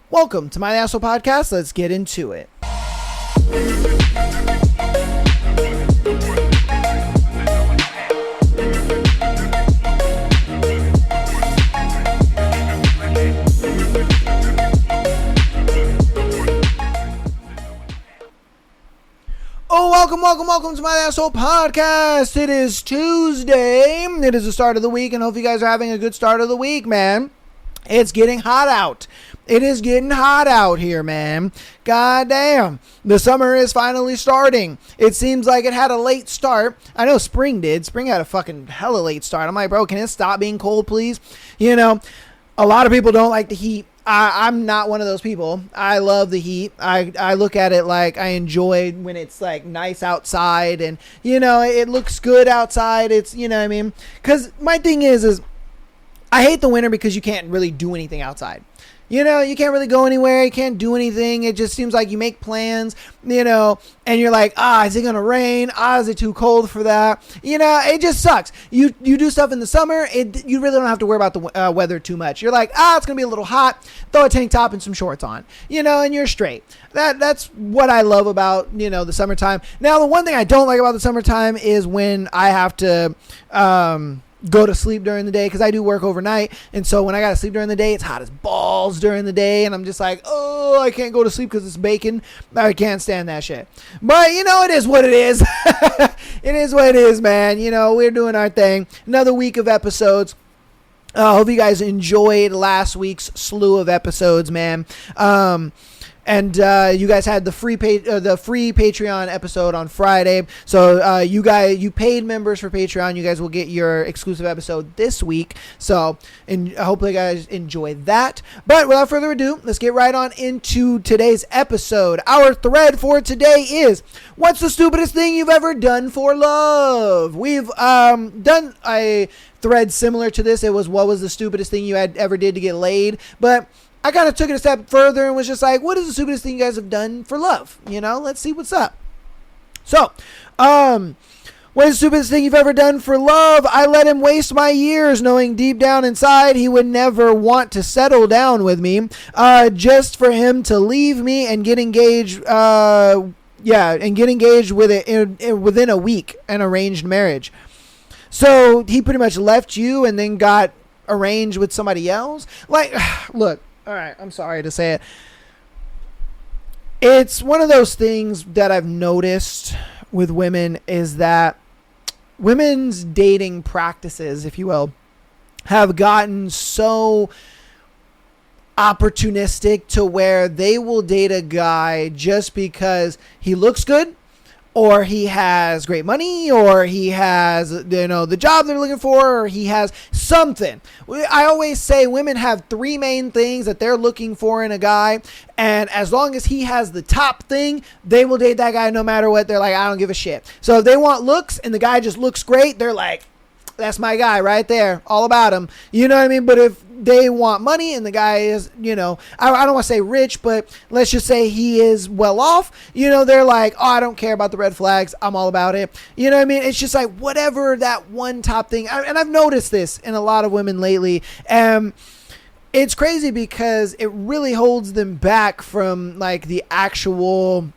Welcome to my Asshole Podcast. Let's get into it. Oh, welcome to my Asshole Podcast. It is Tuesday. It is the start of the week, and hope you guys are having a good start of the week, man. It's getting hot out. It is getting hot out here, man. God damn. The summer is finally starting. It seems like it had a late start. I know spring did. Spring had a fucking hella late start. I'm like, bro, can it stop being cold, please? You know, a lot of people don't like the heat. I'm not one of those people. I love the heat. I look at it like I enjoy when it's like nice outside and, you know, it looks good outside. It's, you know what I mean? Because my thing is I hate the winter because you can't really do anything outside. You know, you can't really go anywhere. You can't do anything. It just seems like you make plans, you know, and you're like, is it going to rain? Is it too cold for that? You know, it just sucks. You do stuff in the summer. You really don't have to worry about the weather too much. You're like, it's going to be a little hot. Throw a tank top and some shorts on, you know, and you're straight. That's what I love about, you know, the summertime. Now, the one thing I don't like about the summertime is when I have to, go to sleep during the day because I do work overnight, and so when I gotta sleep during the day, it's hot as balls during the day, and I'm just like, I can't go to sleep because it's bacon. I can't stand that shit. But you know, it is what it is. It is what it is, man. You know, we're doing our thing. Another week of episodes. Hope you guys enjoyed last week's slew of episodes, man. And you guys had the free Patreon episode on Friday. So you paid members for Patreon, you guys will get your exclusive episode this week. So hopefully you guys enjoy that. But without further ado, let's get right on into today's episode. Our thread for today is, what's the stupidest thing you've ever done for love? We've done a thread similar to this. It was, what was the stupidest thing you had ever did to get laid? But I kind of took it a step further and was just like, what is the stupidest thing you guys have done for love? You know, let's see what's up. So, what is the stupidest thing you've ever done for love? I let him waste my years knowing deep down inside he would never want to settle down with me, just for him to leave me and get engaged, with it within a week, an arranged marriage. So he pretty much left you and then got arranged with somebody else? Like, look. All right, I'm sorry to say it. It's one of those things that I've noticed with women is that women's dating practices, if you will, have gotten so opportunistic to where they will date a guy just because he looks good, or he has great money, or he has, you know, the job they're looking for, or he has something. I always say women have three main things that they're looking for in a guy, and as long as he has the top thing, they will date that guy no matter what. They're like, I don't give a shit. So if they want looks and the guy just looks great, they're like, that's my guy right there, all about him. You know what I mean? But if they want money and the guy is, you know, I don't want to say rich, but let's just say he is well off, you know, they're like, I don't care about the red flags, I'm all about it. You know what I mean? It's just like whatever that one top thing. And I've noticed this in a lot of women lately. It's crazy because it really holds them back from like the actual,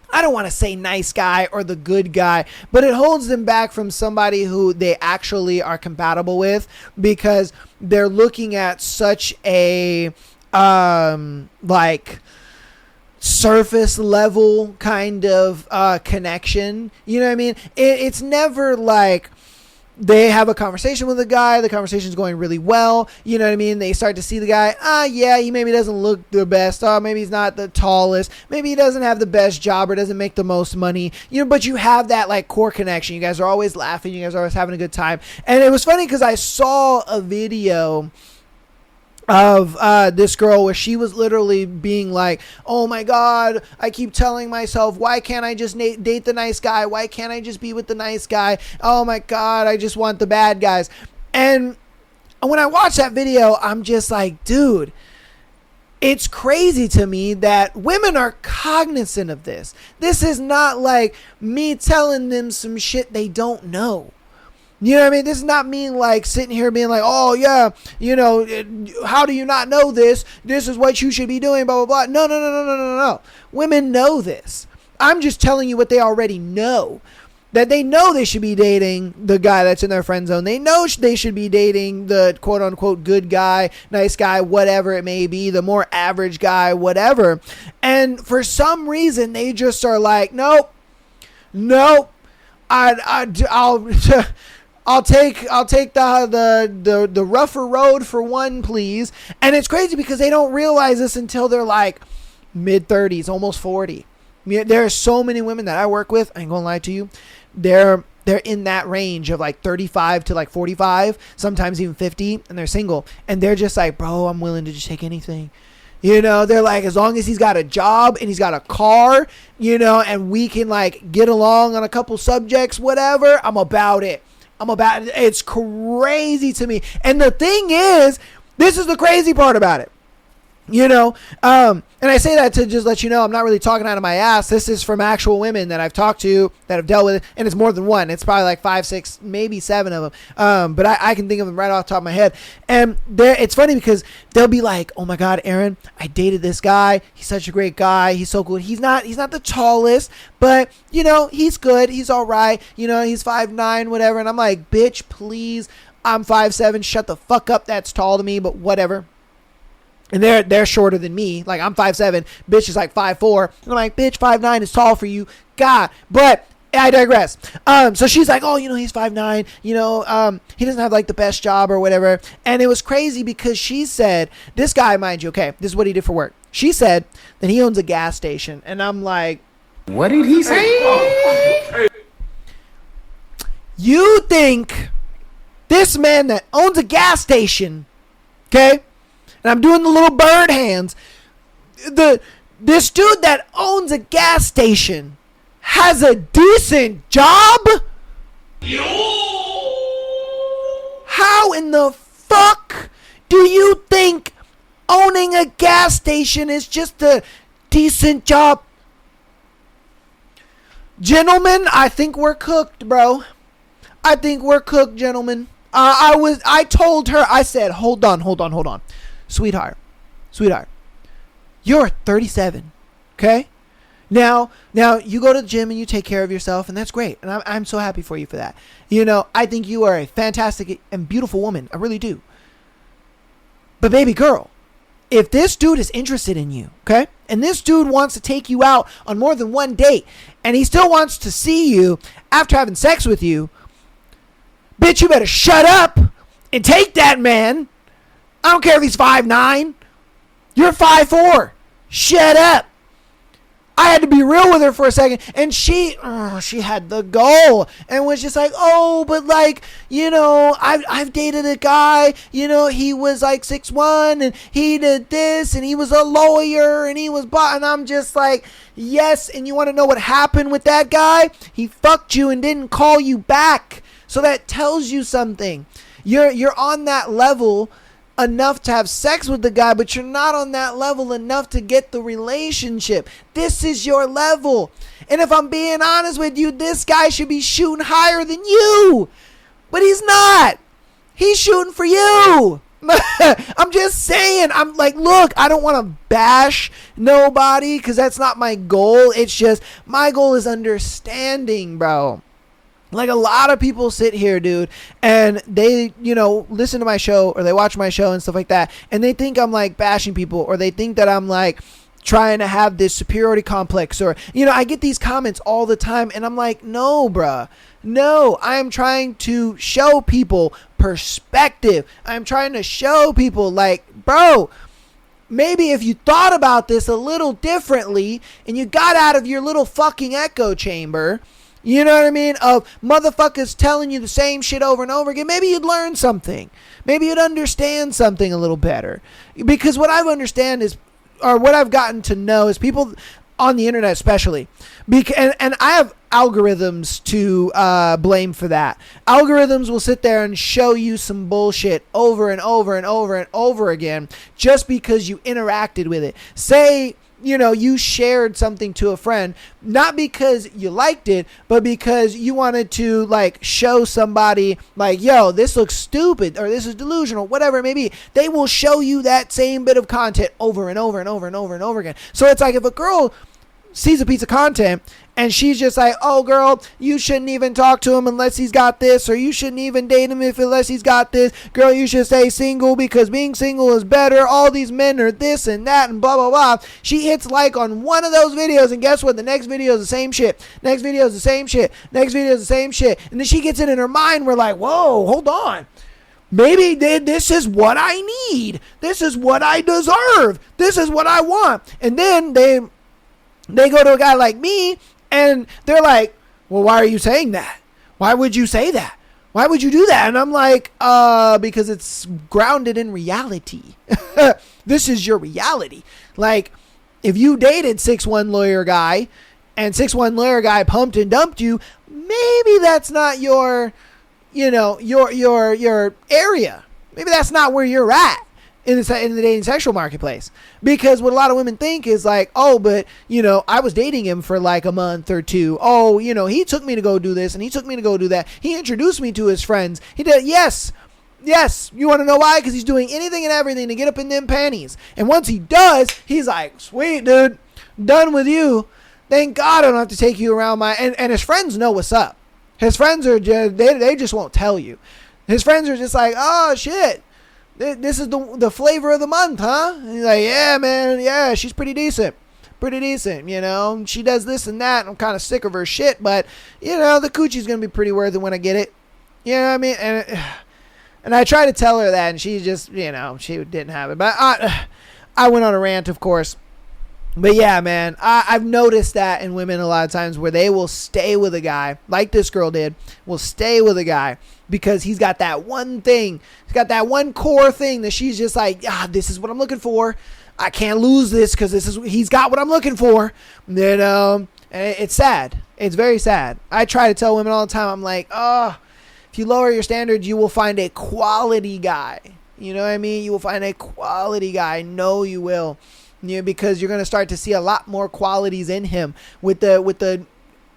I don't want to say nice guy or the good guy, but it holds them back from somebody who they actually are compatible with, because they're looking at such a like surface level kind of connection. You know what I mean? It's never like they have a conversation with a guy, the conversation's going really well, you know what I mean? They start to see the guy, he maybe doesn't look the best, maybe he's not the tallest, maybe he doesn't have the best job or doesn't make the most money, you know, but you have that like core connection. You guys are always laughing, you guys are always having a good time. And it was funny because I saw a video of this girl where she was literally being like, oh my God, I keep telling myself, why can't I just date the nice guy? Why can't I just be with the nice guy? Oh my God, I just want the bad guys. And when I watch that video, I'm just like, dude, it's crazy to me that women are cognizant of this. This is not like me telling them some shit they don't know. You know what I mean? This is not me like sitting here being like, oh yeah, how do you not know this? This is what you should be doing, blah, blah, blah. No. Women know this. I'm just telling you what they already know. That they know they should be dating the guy that's in their friend zone. They know they should be dating the quote unquote good guy, nice guy, whatever it may be, the more average guy, whatever. And for some reason, they just are like, nope, I'll take the rougher road for one, please. And it's crazy because they don't realize this until they're like mid-30s, almost 40. I mean, there are so many women that I work with, I ain't gonna lie to you, they're in that range of like 35 to like 45, sometimes even 50, and they're single. And they're just like, bro, I'm willing to just take anything. They're like, as long as he's got a job and he's got a car, and we can like get along on a couple subjects, whatever, I'm about it. It's crazy to me. And the thing is, this is the crazy part about it. And I say that to just let you know I'm not really talking out of my ass. This is from actual women that I've talked to, that have dealt with it, and it's more than one. It's probably like 5, 6, maybe 7 of them. But I can think of them right off the top of my head. And it's funny because they'll be like, oh my God, Aaron, I dated this guy. He's such a great guy. He's so cool. He's not the tallest, but he's good. He's all right. He's 5'9", whatever. And I'm like, bitch, please. I'm 5'7". Shut the fuck up. That's tall to me, but whatever. And they're shorter than me. Like, I'm 5'7", bitch is like 5'4". And I'm like, bitch, 5'9" is tall for you. God. But I digress. So she's like, oh, he's 5'9". He doesn't have like the best job or whatever. And it was crazy because she said, this guy, mind you, okay, this is what he did for work. She said that he owns a gas station. And I'm like, what did he say? You think this man that owns a gas station, okay? And I'm doing the little bird hands. This dude that owns a gas station has a decent job? How in the fuck do you think owning a gas station is just a decent job? Gentlemen, I think we're cooked, bro. I think we're cooked, gentlemen. I told her, I said, hold on. Sweetheart, you're 37, okay? Now you go to the gym and you take care of yourself, and that's great. And I'm so happy for you for that. I think you are a fantastic and beautiful woman. I really do. But baby girl, if this dude is interested in you, okay? And this dude wants to take you out on more than one date, and he still wants to see you after having sex with you, bitch, you better shut up and take that man. I don't care if he's 5'9". You're 5'4". Shut up. I had to be real with her for a second. And she had the goal and was just like, oh, but like, I've dated a guy, he was like 6'1", and he did this, and he was a lawyer, and he was, and I'm just like, yes. And you want to know what happened with that guy? He fucked you and didn't call you back. So that tells you something. You're on that level enough to have sex with the guy, but you're not on that level enough to get the relationship. This is your level. And if I'm being honest with you, this guy should be shooting higher than you. But he's not. He's shooting for you. I'm just saying. I'm like, look, I don't want to bash nobody because that's not my goal. It's just my goal is understanding, bro. Like, a lot of people sit here, dude, and they, listen to my show or they watch my show and stuff like that, and they think I'm like bashing people, or they think that I'm like trying to have this superiority complex, or, I get these comments all the time, and I'm like, no, bruh. No, I am trying to show people perspective. I'm trying to show people like, bro, maybe if you thought about this a little differently and you got out of your little fucking echo chamber, you know what I mean? Of motherfuckers telling you the same shit over and over again. Maybe you'd learn something. Maybe you'd understand something a little better. Because what I've understand is, or what I've gotten to know is people on the internet especially. And I have algorithms to blame for that. Algorithms will sit there and show you some bullshit over and over and over and over again just because you interacted with it. Say you shared something to a friend, not because you liked it, but because you wanted to like show somebody like, yo, this looks stupid or this is delusional, whatever it may be. They will show you that same bit of content over and over and over and over and over again. So it's like if a girl sees a piece of content and she's just like, oh girl, you shouldn't even talk to him unless he's got this, or you shouldn't even date him unless he's got this, girl, you should stay single because being single is better, all these men are this and that and blah blah blah. She hits like on one of those videos, and guess what, the next video is the same shit, next video is the same shit, next video is the same shit, and then she gets it in her mind. We're like, whoa, hold on, maybe this is what I need, this is what I deserve, this is what I want. And then they go to a guy like me and they're like, well, why are you saying that? Why would you say that? Why would you do that? And I'm like, because it's grounded in reality. This is your reality. Like, if you dated 6'1" lawyer guy and 6'1" lawyer guy pumped and dumped you, maybe that's not your area. Maybe that's not where you're at in the dating sexual marketplace. Because what a lot of women think is like, oh, but, I was dating him for like a month or two. Oh, he took me to go do this and he took me to go do that. He introduced me to his friends. He did. Yes. You want to know why? Because he's doing anything and everything to get up in them panties. And once he does, he's like, sweet, dude, done with you. Thank God I don't have to take you around and his friends know what's up. His friends are just, they just won't tell you. His friends are just like, oh shit, this is the flavor of the month, huh? And he's like, yeah, man, yeah, she's pretty decent. She does this and that. I'm kind of sick of her shit, but, the coochie's going to be pretty worth it when I get it. You know what I mean? And I tried to tell her that, and she just, she didn't have it. But I went on a rant, of course. But yeah, man, I've noticed that in women a lot of times where they will stay with a guy, like this girl did, will stay with a guy because he's got that one thing. He's got that one core thing that she's just like, this is what I'm looking for. I can't lose this because he's got what I'm looking for. And it's sad. It's very sad. I try to tell women all the time, I'm like, if you lower your standards, you will find a quality guy. You know what I mean? You will find a quality guy. No, you will. Because you're going to start to see a lot more qualities in him with the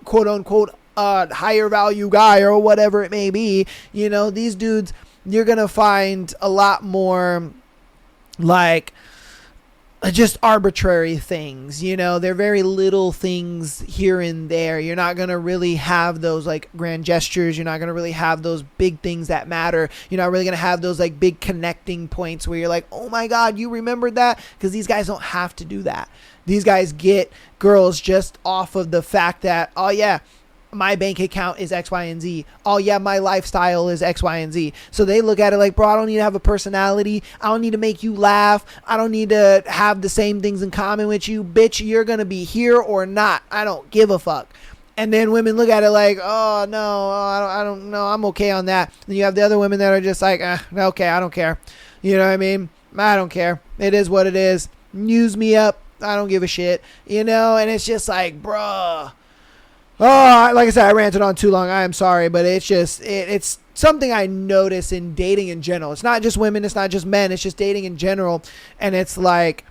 quote unquote higher value guy or whatever it may be. These dudes, you're going to find a lot more like just arbitrary things. They're very little things here and there. You're not going to really have those like grand gestures. You're not going to really have those big things that matter. You're not really going to have those like big connecting points where you're like, oh my God, you remembered that? Because these guys don't have to do that. These guys get girls just off of the fact that, oh yeah, my bank account is X, Y, and Z. Oh yeah, my lifestyle is X, Y, and Z. So they look at it like, bro, I don't need to have a personality. I don't need to make you laugh. I don't need to have the same things in common with you. Bitch, you're going to be here or not. I don't give a fuck. And then women look at it like, oh no, I don't know. I'm okay on that. And you have the other women that are just like, okay, I don't care. You know what I mean? I don't care. It is what it is. Use me up. I don't give a shit. And it's just like, bruh. Oh, like I said, I ranted on too long. I am sorry, but it's just, it's something I notice in dating in general. It's not just women. It's not just men. It's just dating in general. And it's like,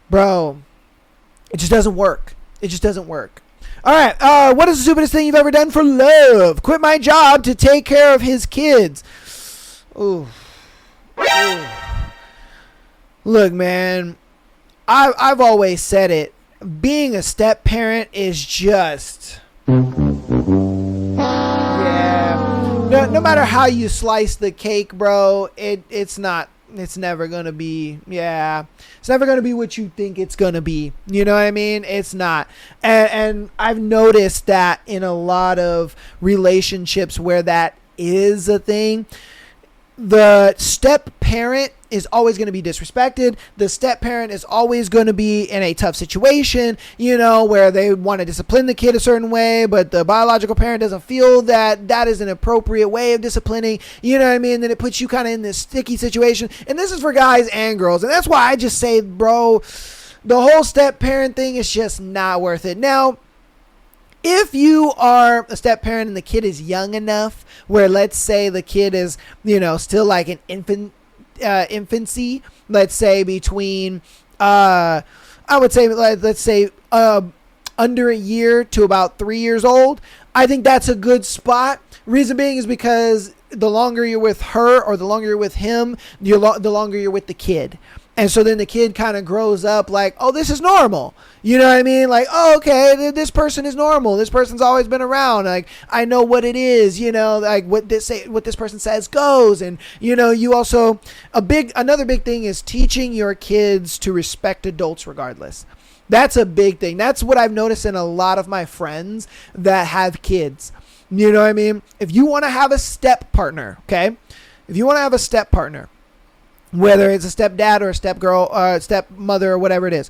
bro, it just doesn't work. It just doesn't work. All right. What is the stupidest thing you've ever done for love? Quit my job to take care of his kids. Ooh. Look, man, I've always said it. Being a step parent is just... Yeah. No matter how you slice the cake, bro, it's never gonna be, it's never gonna be what you think it's gonna be. You know what I mean? It's not. And I've noticed that in a lot of relationships where that is a thing, the step parent is always going to be disrespected. The step parent is always going to be in a tough situation, where they want to discipline the kid a certain way, but the biological parent doesn't feel that that is an appropriate way of disciplining. You know what I mean? Then it puts you kind of in this sticky situation. And this is for guys and girls. And that's why I just say, bro, the whole step parent thing is just not worth it. Now, if you are a step parent and the kid is young enough where, let's say the kid is, still like an infancy, let's say between, I would say, let's say, under a year to about 3 years old, I think that's a good spot. Reason being is because the longer you're with her or the longer you're with him, the longer you're with the kid. And so then the kid kind of grows up like, oh, this is normal. You know what I mean? Like, oh, okay, this person is normal. This person's always been around. Like, I know what it is, you know, like what this person says goes. And, you know, you also, another big thing is teaching your kids to respect adults regardless. That's a big thing. That's what I've noticed in a lot of my friends that have kids. You know what I mean? If you want to have a step partner, okay? If you want to have a step partner, whether it's a stepdad or a stepgirl or a stepmother or whatever it is,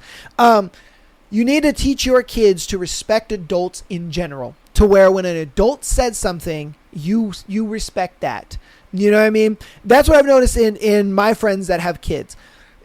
you need to teach your kids to respect adults in general, to where when an adult says something, you respect that. You know what I mean? That's what I've noticed in my friends that have kids,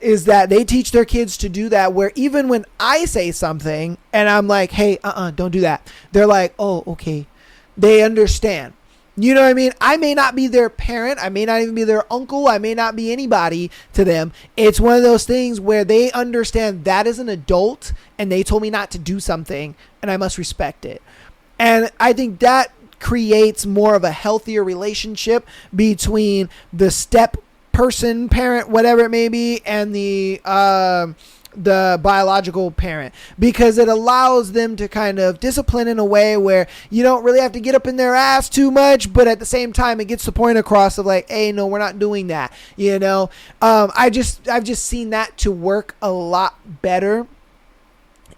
is that they teach their kids to do that, where even when I say something and I'm like, hey, don't do that, they're like, oh, okay. They understand. You know what I mean? I may not be their parent. I may not even be their uncle. I may not be anybody to them. It's one of those things where they understand that is an adult and they told me not to do something and I must respect it. And I think that creates more of a healthier relationship between the step person, parent, whatever it may be, and the biological parent, because it allows them to kind of discipline in a way where you don't really have to get up in their ass too much, but at the same time it gets the point across of like, hey, no, we're not doing that. You know, I've just seen that to work a lot better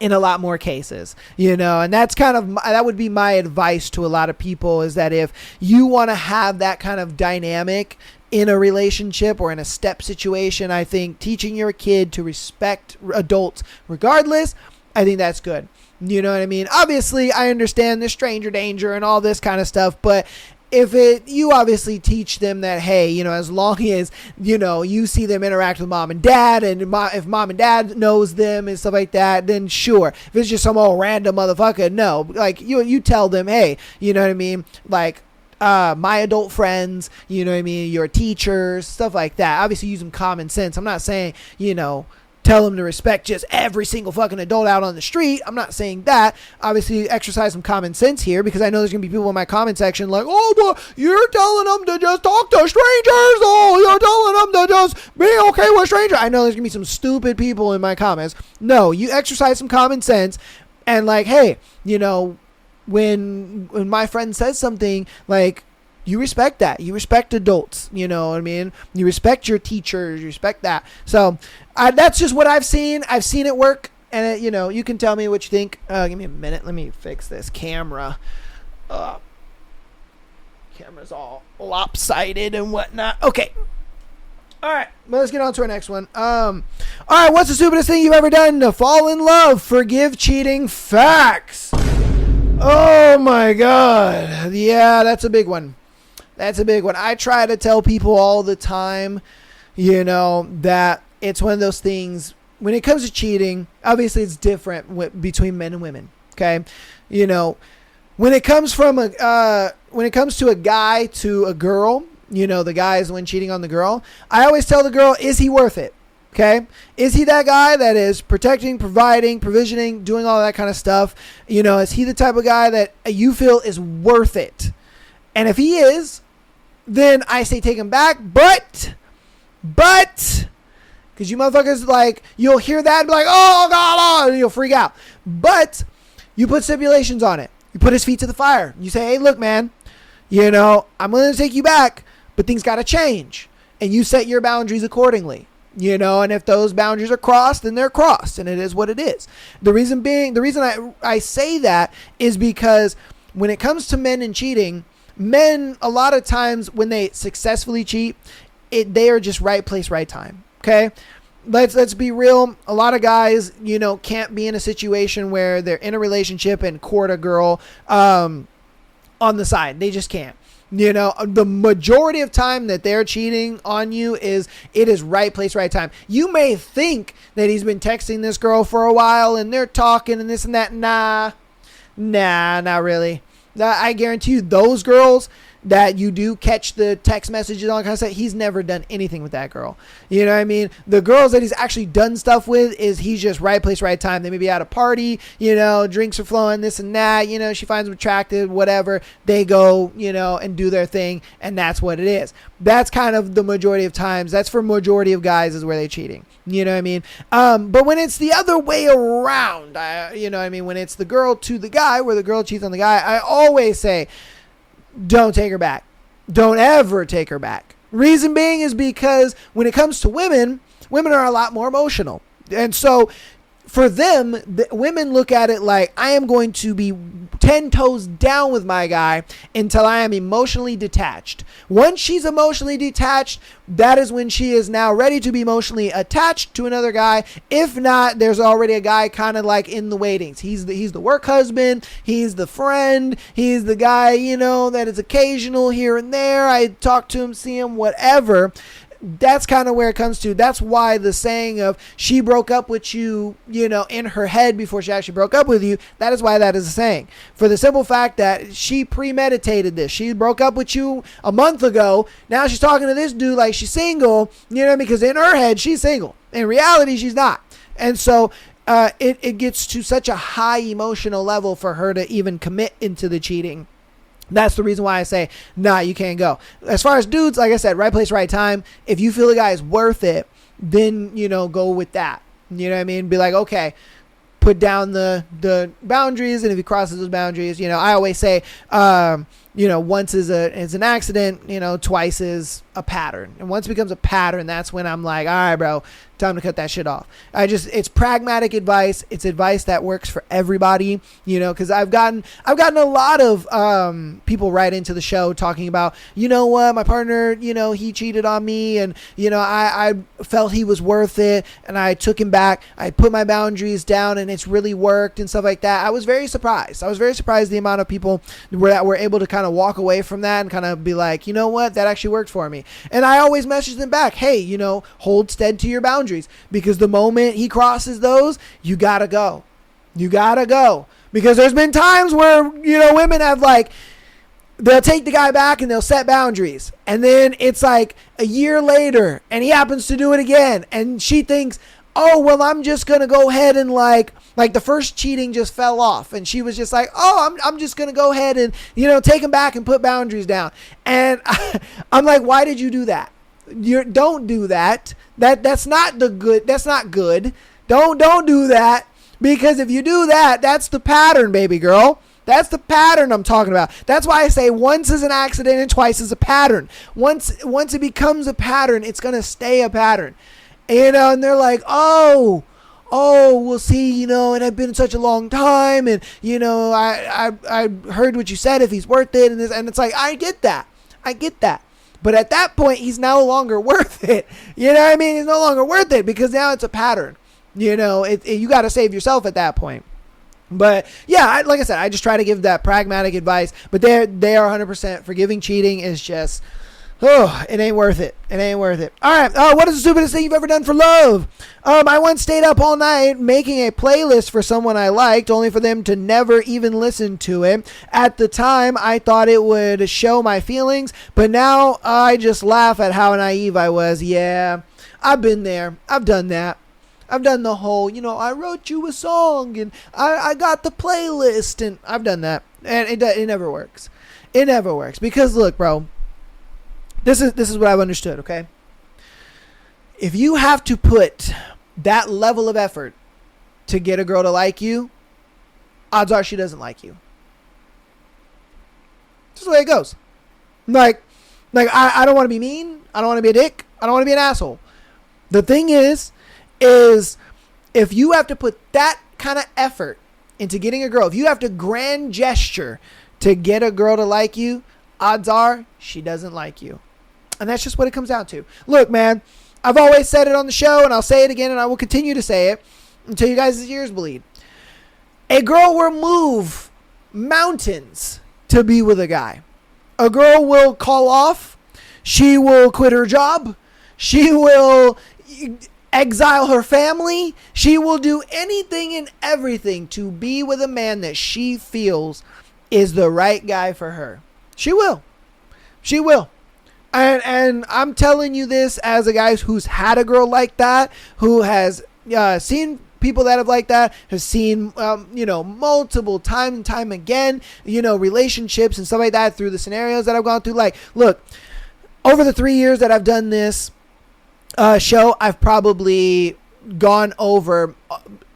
in a lot more cases, you know, and that would be my advice to a lot of people, is that if you want to have that kind of dynamic in a relationship or in a step situation, I think teaching your kid to respect adults regardless, I think that's good. You know what I mean? Obviously, I understand the stranger danger and all this kind of stuff, but you obviously teach them that, hey, you know, as long as, you know, you see them interact with mom and dad, and if mom and dad knows them and stuff like that, then sure. If it's just some old random motherfucker, no. Like, you tell them, hey, you know what I mean? Like, my adult friends, you know what I mean, your teachers, stuff like that. Obviously use some common sense. I'm not saying, you know, tell them to respect just every single fucking adult out on the street. I'm not saying that. Obviously exercise some common sense here, because I know there's going to be people in my comment section like, oh, but you're telling them to just talk to strangers. Oh, you're telling them to just be okay with strangers. I know there's going to be some stupid people in my comments. No, you exercise some common sense and like, hey, you know, when my friend says something, like, you respect that. You respect adults. You know what I mean? You respect your teachers. You respect that. So that's just what I've seen. I've seen it work. And, you know, you can tell me what you think. Give me a minute. Let me fix this camera. Camera's all lopsided and whatnot. Okay. All right. Well, let's get on to our next one. All right. What's the stupidest thing you've ever done to fall in love? Forgive cheating. Facts. Oh my God. Yeah, that's a big one. That's a big one. I try to tell people all the time, you know, that it's one of those things when it comes to cheating. Obviously it's different between men and women. Okay. You know, when it comes to a guy to a girl, you know, the guy is the one cheating on the girl. I always tell the girl, is he worth it? Okay. Is he that guy that is protecting, providing, provisioning, doing all that kind of stuff? You know, is he the type of guy that you feel is worth it? And if he is, then I say take him back. But, because you motherfuckers, like, you'll hear that and be like, oh, God, and you'll freak out. But you put stipulations on it. You put his feet to the fire. You say, hey, look, man, you know, I'm going to take you back, but things got to change. And you set your boundaries accordingly. You know, and if those boundaries are crossed, then they're crossed, and it is what it is. The reason I say that is because when it comes to men and cheating, men, a lot of times when they successfully cheat, they are just right place, right time. Okay. Let's be real. A lot of guys, you know, can't be in a situation where they're in a relationship and court a girl, on the side. They just can't. You know, the majority of time that they're cheating on you it is right place, right time. You may think that he's been texting this girl for a while and they're talking and this and that. Nah, not really. I guarantee you those girls, that you do catch the text messages and all that kind of stuff. He's never done anything with that girl. You know what I mean? The girls that he's actually done stuff with is he's just right place, right time. They may be at a party, you know, drinks are flowing, this and that, you know, she finds them attractive, whatever. They go, you know, and do their thing, and that's what it is. That's kind of the majority of times. That's for majority of guys is where they're cheating. You know what I mean? But when it's the other way around, you know what I mean? When it's the girl to the guy, where the girl cheats on the guy, I always say, don't take her back. Don't ever take her back. Reason being is because when it comes to women, women are a lot more emotional. And so for them, women look at it like, I am going to be 10 toes down with my guy until I am emotionally detached. Once she's emotionally detached, that is when she is now ready to be emotionally attached to another guy. If not, there's already a guy kind of like in the waitings. He's the work husband. He's the friend. He's the guy, you know, that is occasional here and there. I talk to him, see him, whatever. That's kind of where it comes to. That's why the saying of she broke up with you, you know, in her head before she actually broke up with you, that is why that is a saying. For the simple fact that she premeditated this. She broke up with you a month ago. Now she's talking to this dude like she's single, you know what I mean? Because in her head, she's single. In reality, she's not. And so it gets to such a high emotional level for her to even commit into the cheating. That's the reason why I say, nah, you can't go. As far as dudes, like I said, right place, right time. If you feel the guy is worth it, then, you know, go with that. You know what I mean? Be like, okay, put down the boundaries. And if he crosses those boundaries, you know, I always say, you know, once is an accident, you know, twice is a pattern. And once it becomes a pattern, that's when I'm like, all right, bro, time to cut that shit off. It's pragmatic advice. It's advice that works for everybody, you know, because I've gotten a lot of people write into the show talking about, you know what, my partner, you know, he cheated on me, and, you know, I felt he was worth it, and I took him back. I put my boundaries down, and it's really worked and stuff like that. I was very surprised. The amount of people that were able to kind of walk away from that and kind of be like, you know what, that actually worked for me. And I always message them back, hey, you know, hold stead to your boundaries, because the moment he crosses those, you gotta go. Because there's been times where, you know, women have like, they'll take the guy back and they'll set boundaries, and then it's like a year later and he happens to do it again, and she thinks, oh, well, I'm just going to go ahead and like the first cheating just fell off. And she was just like, oh, I'm just going to go ahead and, you know, take him back and put boundaries down. And I'm like, why did you do that? Don't do that. That's not good. That's not good. Don't do that. Because if you do that, that's the pattern, baby girl. That's the pattern I'm talking about. That's why I say once is an accident and twice is a pattern. Once it becomes a pattern, it's going to stay a pattern. You know, and they're like, oh, we'll see, you know, and I've been such a long time, and, you know, I heard what you said, if he's worth it, and it's like, I get that. But at that point, he's no longer worth it. You know what I mean? He's no longer worth it, because now it's a pattern. You know, you got to save yourself at that point. But yeah, like I said, I just try to give that pragmatic advice, but they are 100% forgiving. Cheating is just, oh, it ain't worth it. All right. What is the stupidest thing you've ever done for love? I once stayed up all night making a playlist for someone I liked, only for them to never even listen to it. At the time, I thought it would show my feelings, but now I just laugh at how naive I was. Yeah, I've been there. I've done that. I've done the whole, you know, I wrote you a song and I got the playlist, and I've done that. And it never works. It never works. Because look, bro, This is what I've understood, okay? If you have to put that level of effort to get a girl to like you, odds are she doesn't like you. This is the way it goes. Like I don't want to be mean. I don't want to be a dick. I don't want to be an asshole. The thing is if you have to put that kind of effort into getting a girl, if you have to grand gesture to get a girl to like you, odds are she doesn't like you. And that's just what it comes down to. Look, man, I've always said it on the show, and I'll say it again, and I will continue to say it until you guys' ears bleed. A girl will move mountains to be with a guy. A girl will call off. She will quit her job. She will exile her family. She will do anything and everything to be with a man that she feels is the right guy for her. She will. She will. And I'm telling you this as a guy who's had a girl like that, who has seen people that have like that, has seen, multiple time and time again, relationships and stuff like that through the scenarios that I've gone through. Like, look, over the 3 years that I've done this show, I've probably gone over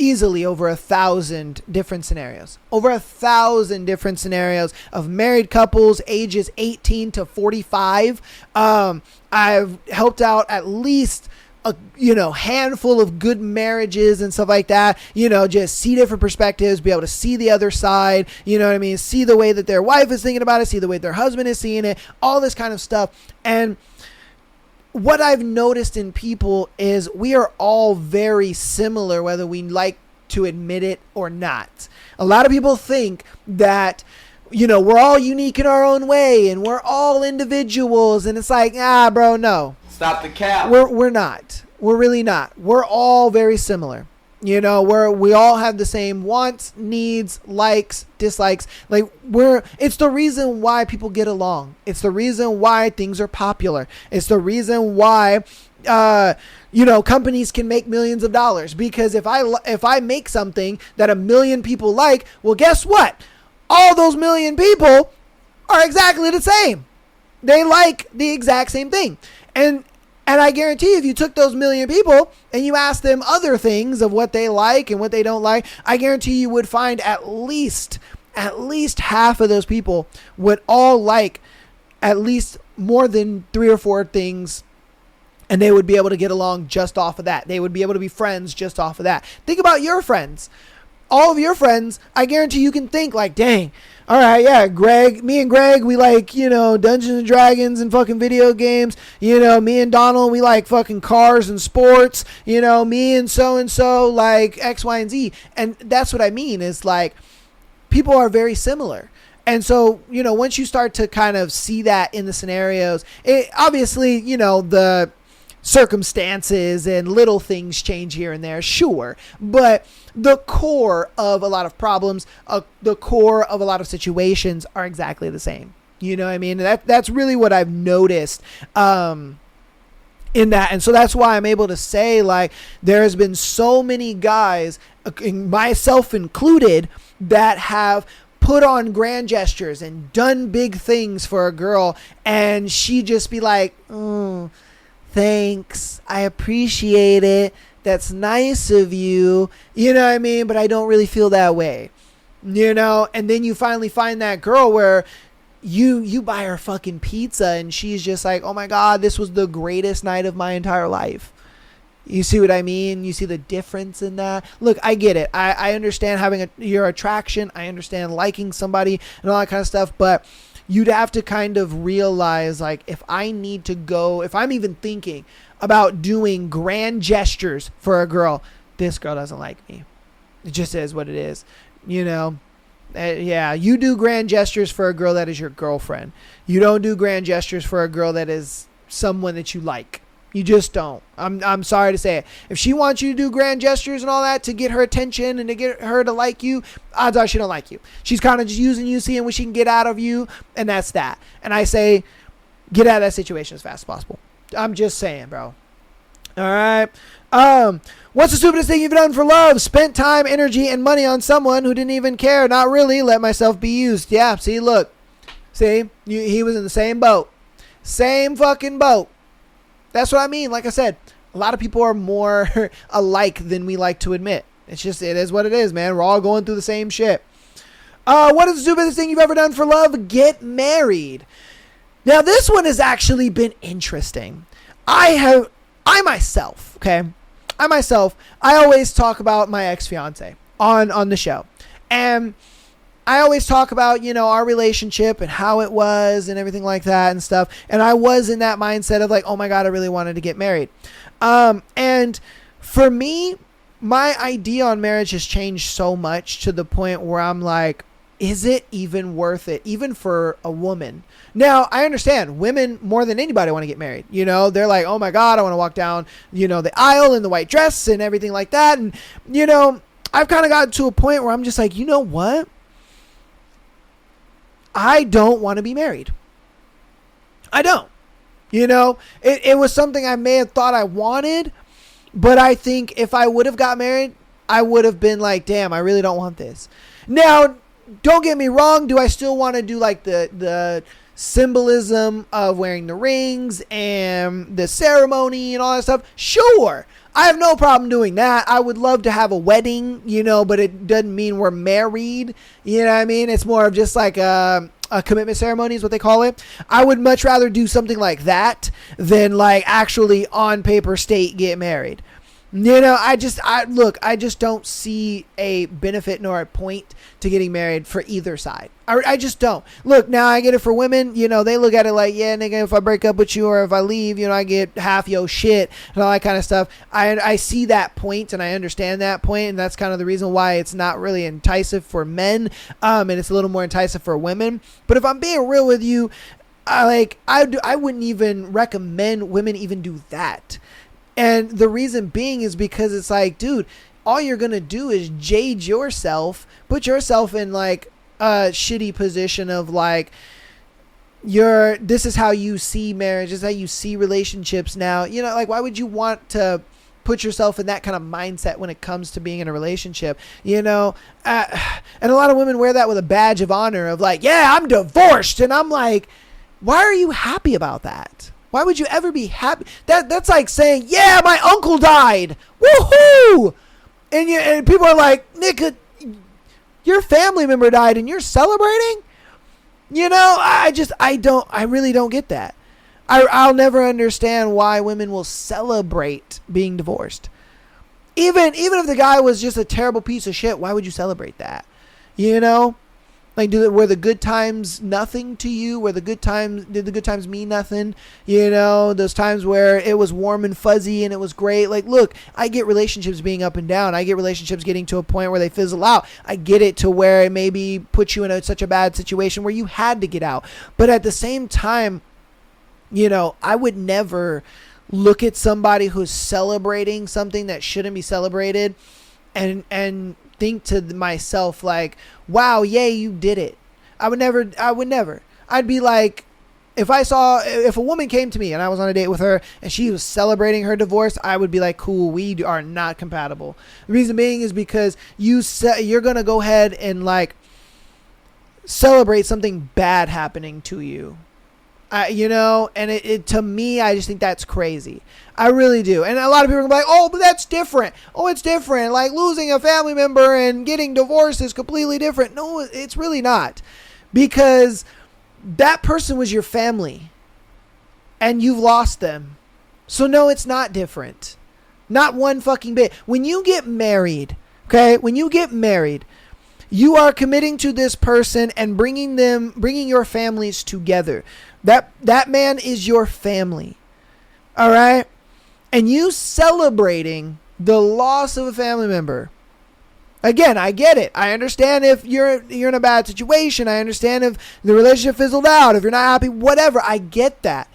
easily over 1,000 different scenarios. Over 1,000 different scenarios of married couples ages 18 to 45. I've helped out at least a handful of good marriages and stuff like that. Just see different perspectives, be able to see the other side. You know what I mean? See the way that their wife is thinking about it, see the way their husband is seeing it, all this kind of stuff. And what I've noticed in people is we are all very similar, whether we like to admit it or not. A lot of people think that, we're all unique in our own way and we're all individuals. And it's like, bro, no. Stop the cap. We're not. We're really not. We're all very similar. We all have the same wants, needs, likes, dislikes. It's the reason why people get along. It's the reason why things are popular. It's the reason why, companies can make millions of dollars, because if I make something that 1 million people like, well, guess what? All those 1 million people are exactly the same. They like the exact same thing. And I guarantee if you took those 1 million people and you asked them other things of what they like and what they don't like, I guarantee you would find at least half of those people would all like at least more than 3 or 4 things, and they would be able to get along just off of that. They would be able to be friends just off of that. Think about your friends. All of your friends, I guarantee you can think like, dang, all right, yeah, me and Greg, we like, Dungeons and Dragons and fucking video games. Me and Donald, we like fucking cars and sports. Me and so like X, Y, and Z. And that's what I mean is like people are very similar. And so, once you start to kind of see that in the scenarios, it obviously, the circumstances and little things change here and there, sure, but the core of a lot of problems, the core of a lot of situations are exactly the same. You know what I mean? That's really what I've noticed in that. And so that's why I'm able to say, like, there has been so many guys, myself included, that have put on grand gestures and done big things for a girl, and she just be like, thanks, I appreciate it, that's nice of you, you know what I mean, but I don't really feel that way, and then you finally find that girl where you buy her fucking pizza and she's just like, oh my God, this was the greatest night of my entire life. You see what I mean? You see the difference in that? Look, I get it. I understand having your attraction. I understand liking somebody and all that kind of stuff, but you'd have to kind of realize, like, if I'm even thinking about doing grand gestures for a girl, this girl doesn't like me. It just is what it is. Yeah, you do grand gestures for a girl that is your girlfriend. You don't do grand gestures for a girl that is someone that you like. You just don't. I'm sorry to say it. If she wants you to do grand gestures and all that to get her attention and to get her to like you, odds are she don't like you. She's kind of just using you, seeing what she can get out of you, and that's that. And I say, get out of that situation as fast as possible. I'm just saying, bro. All right. What's the stupidest thing you've done for love? Spent time, energy, and money on someone who didn't even care. Not really. Let myself be used. Yeah. See, look. See, he was in the same boat. Same fucking boat. That's what I mean. Like I said, a lot of people are more alike than we like to admit. It is what it is, man. We're all going through the same shit. What is the stupidest thing you've ever done for love? Get married. Now, this one has actually been interesting. I myself, I always talk about my ex-fiance on the show. And I always talk about, our relationship and how it was and everything like that and stuff. And I was in that mindset of like, oh my God, I really wanted to get married. And for me, my idea on marriage has changed so much to the point where I'm like, is it even worth it? Even for a woman. Now, I understand women more than anybody want to get married. They're like, oh my God, I want to walk down, the aisle in the white dress and everything like that. And, I've kind of gotten to a point where I'm just like, you know what? I don't want to be married. I don't. It was something I may have thought I wanted, but I think if I would have got married, I would have been like, damn, I really don't want this. Now, don't get me wrong. Do I still want to do like the symbolism of wearing the rings and the ceremony and all that stuff? Sure. I have no problem doing that. I would love to have a wedding, but it doesn't mean we're married. You know what I mean? It's more of just like a commitment ceremony is what they call it. I would much rather do something like that than like actually on paper state get married. I just don't see a benefit nor a point to getting married for either side. I just don't. Look, now I get it for women. They look at it like, yeah, nigga, if I break up with you or if I leave, I get half your shit and all that kind of stuff. I see that point and I understand that point, and that's kind of the reason why it's not really enticing for men, and it's a little more enticing for women. But if I'm being real with you, I wouldn't even recommend women even do that. And the reason being is because it's like, dude, all you're going to do is jade yourself, put yourself in like a shitty position of like, this is how you see marriage, this is how you see relationships now. Like, why would you want to put yourself in that kind of mindset when it comes to being in a relationship? And a lot of women wear that with a badge of honor of like, yeah, I'm divorced. And I'm like, why are you happy about that? Why would you ever be happy? That's like saying, yeah, my uncle died. Woohoo! And people are like, Nick, your family member died and you're celebrating? I really don't get that. I'll never understand why women will celebrate being divorced. Even if the guy was just a terrible piece of shit, why would you celebrate that? Like, were the good times nothing to you? Did the good times mean nothing? Those times where it was warm and fuzzy and it was great. Like, look, I get relationships being up and down. I get relationships getting to a point where they fizzle out. I get it to where it maybe puts you in such a bad situation where you had to get out. But at the same time, I would never look at somebody who's celebrating something that shouldn't be celebrated and think to myself like, wow, yay, you did it. I would never. I'd be like, if a woman came to me and I was on a date with her and she was celebrating her divorce, I would be like, cool, we are not compatible. The reason being is because you're going to go ahead and like celebrate something bad happening to you. And it to me, I just think that's crazy. I really do. And a lot of people are like, oh, but that's different. Oh, it's different. Like losing a family member and getting divorced is completely different. No, it's really not. Because that person was your family and you've lost them. So no, it's not different. Not one fucking bit. When you get married, you are committing to this person and bringing your families together. That man is your family. All right? And you celebrating the loss of a family member. Again, I get it. I understand if you're in a bad situation. I understand if the relationship fizzled out, if you're not happy, whatever. I get that.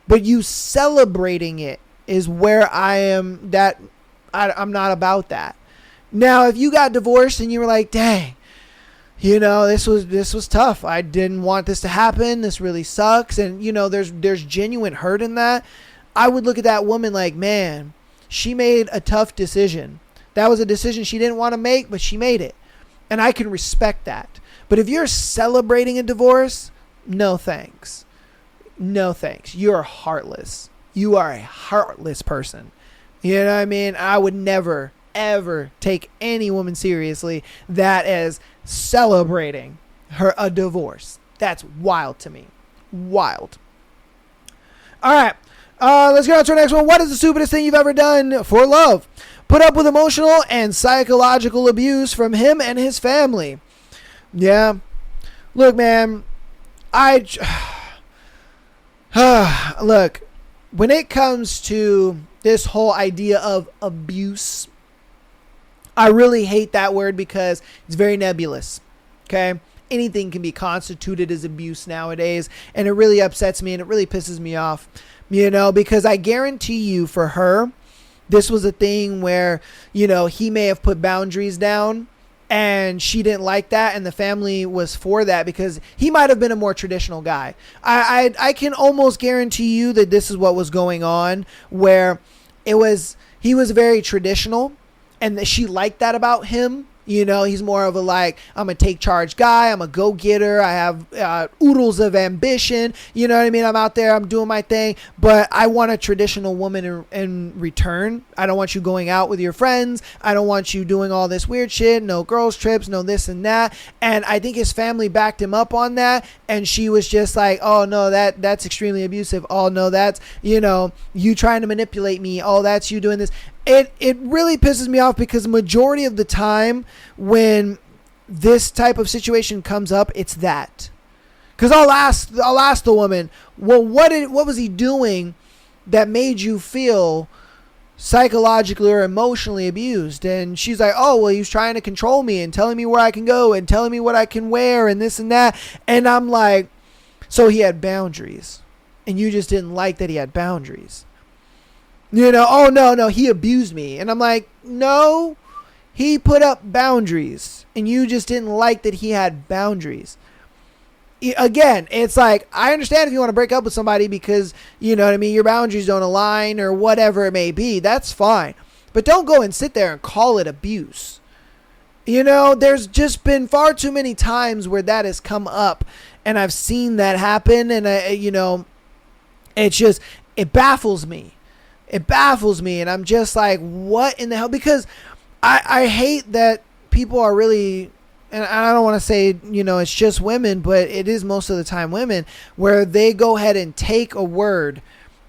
But you celebrating it is where I'm not about that. Now, if you got divorced and you were like, dang, this was tough. I didn't want this to happen. This really sucks. And, there's genuine hurt in that. I would look at that woman like, man, she made a tough decision. That was a decision she didn't want to make, but she made it. And I can respect that. But if you're celebrating a divorce, no thanks. No thanks. You're heartless. You are a heartless person. You know what I mean? I would never, ever take any woman seriously that is celebrating a divorce. That's wild to me. Wild. All right. Let's go on to our next one. What is the stupidest thing you've ever done for love? Put up with emotional and psychological abuse from him and his family. Yeah. Look, man. Look, when it comes to this whole idea of abuse, I really hate that word because it's very nebulous. Okay? Anything can be constituted as abuse nowadays, and it really upsets me and it really pisses me off. Because I guarantee you for her, this was a thing where, he may have put boundaries down and she didn't like that, and the family was for that because he might have been a more traditional guy. I can almost guarantee you that this is what was going on, where he was very traditional, and that she liked that about him. You know, he's more of a like, I'm a take charge guy. I'm a go-getter. I have oodles of ambition. You know what I mean? I'm out there. I'm doing my thing. But I want a traditional woman in return. I don't want you going out with your friends. I don't want you doing all this weird shit. No girls trips, no this and that. And I think his family backed him up on that. And she was just like, oh, no, that's extremely abusive. Oh, no, that's, you know, you trying to manipulate me. Oh, that's you doing this. It really pisses me off because majority of the time when this type of situation comes up, it's that. Because I'll ask the woman, well, what was he doing that made you feel psychologically or emotionally abused? And she's like, oh, well, he was trying to control me and telling me where I can go and telling me what I can wear and this and that. And I'm like, so he had boundaries, and you just didn't like that he had boundaries. You know, oh, no, he abused me. And I'm like, no, he put up boundaries, and you just didn't like that he had boundaries. Again, it's like, I understand if you want to break up with somebody because, you know what I mean, your boundaries don't align or whatever it may be. That's fine. But don't go and sit there and call it abuse. You know, there's just been far too many times where that has come up, and I've seen that happen. And, you know, it baffles me. It baffles me, and I'm just like, what in the hell? Because I hate that people are really, and I don't want to say, you know, it's just women, but it is most of the time women, where they go ahead and take a word,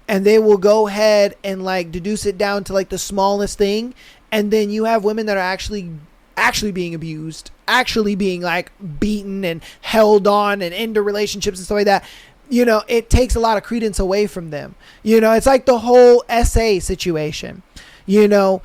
and they will go ahead and like deduce it down to like the smallest thing, and then you have women that are actually being abused, actually being like beaten and held on and into relationships and stuff like that. You know, it takes a lot of credence away from them. You know, it's like the whole SA situation. You know,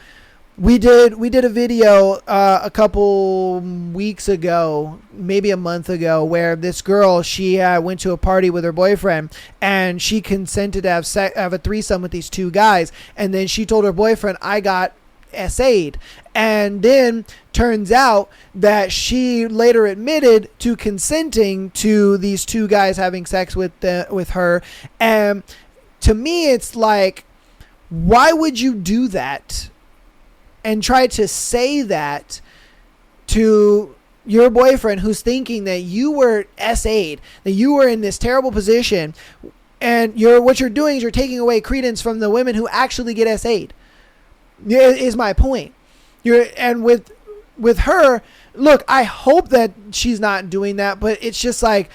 we did a video a couple weeks ago, maybe a month ago, where this girl, she went to a party with her boyfriend, and she consented to have a threesome with these two guys. And then she told her boyfriend, I got SA'd. And then turns out that she later admitted to consenting to these two guys having sex with her. And to me, it's like, why would you do that and try to say that to your boyfriend who's thinking that you were SA'd, that you were in this terrible position, and what you're doing is you're taking away credence from the women who actually get SA'd. Is my point. And with her, look, I hope that she's not doing that, but it's just like,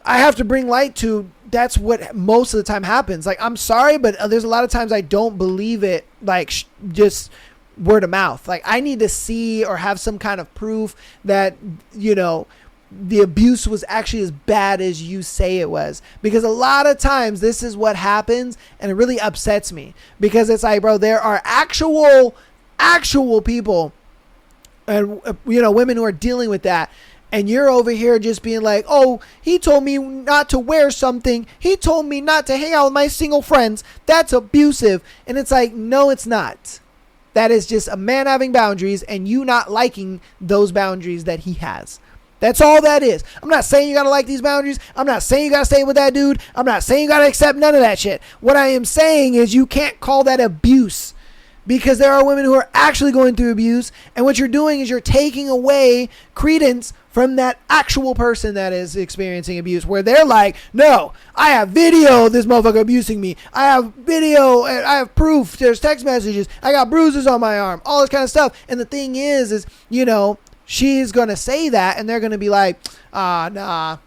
I have to bring light to, that's what most of the time happens. Like, I'm sorry, but there's a lot of times I don't believe it, like just word of mouth. Like, I need to see or have some kind of proof that, you know, the abuse was actually as bad as you say it was. Because a lot of times this is what happens, and it really upsets me, because it's like, bro, there are actual people, and you know, women who are dealing with that, and you're over here just being like, oh, he told me not to wear something, he told me not to hang out with my single friends, that's abusive. And it's like, no, it's not. That is just a man having boundaries, and you not liking those boundaries that he has. That's all that is. I'm not saying you got to like these boundaries. I'm not saying you got to stay with that dude. I'm not saying you got to accept none of that shit. What I am saying is you can't call that abuse, because there are women who are actually going through abuse, and what you're doing is you're taking away credence from that actual person that is experiencing abuse, where they're like, no, I have video of this motherfucker abusing me. I have video, and I have proof. There's text messages. I got bruises on my arm, all this kind of stuff. And the thing is, you know, she's going to say that, and they're going to be like, nah,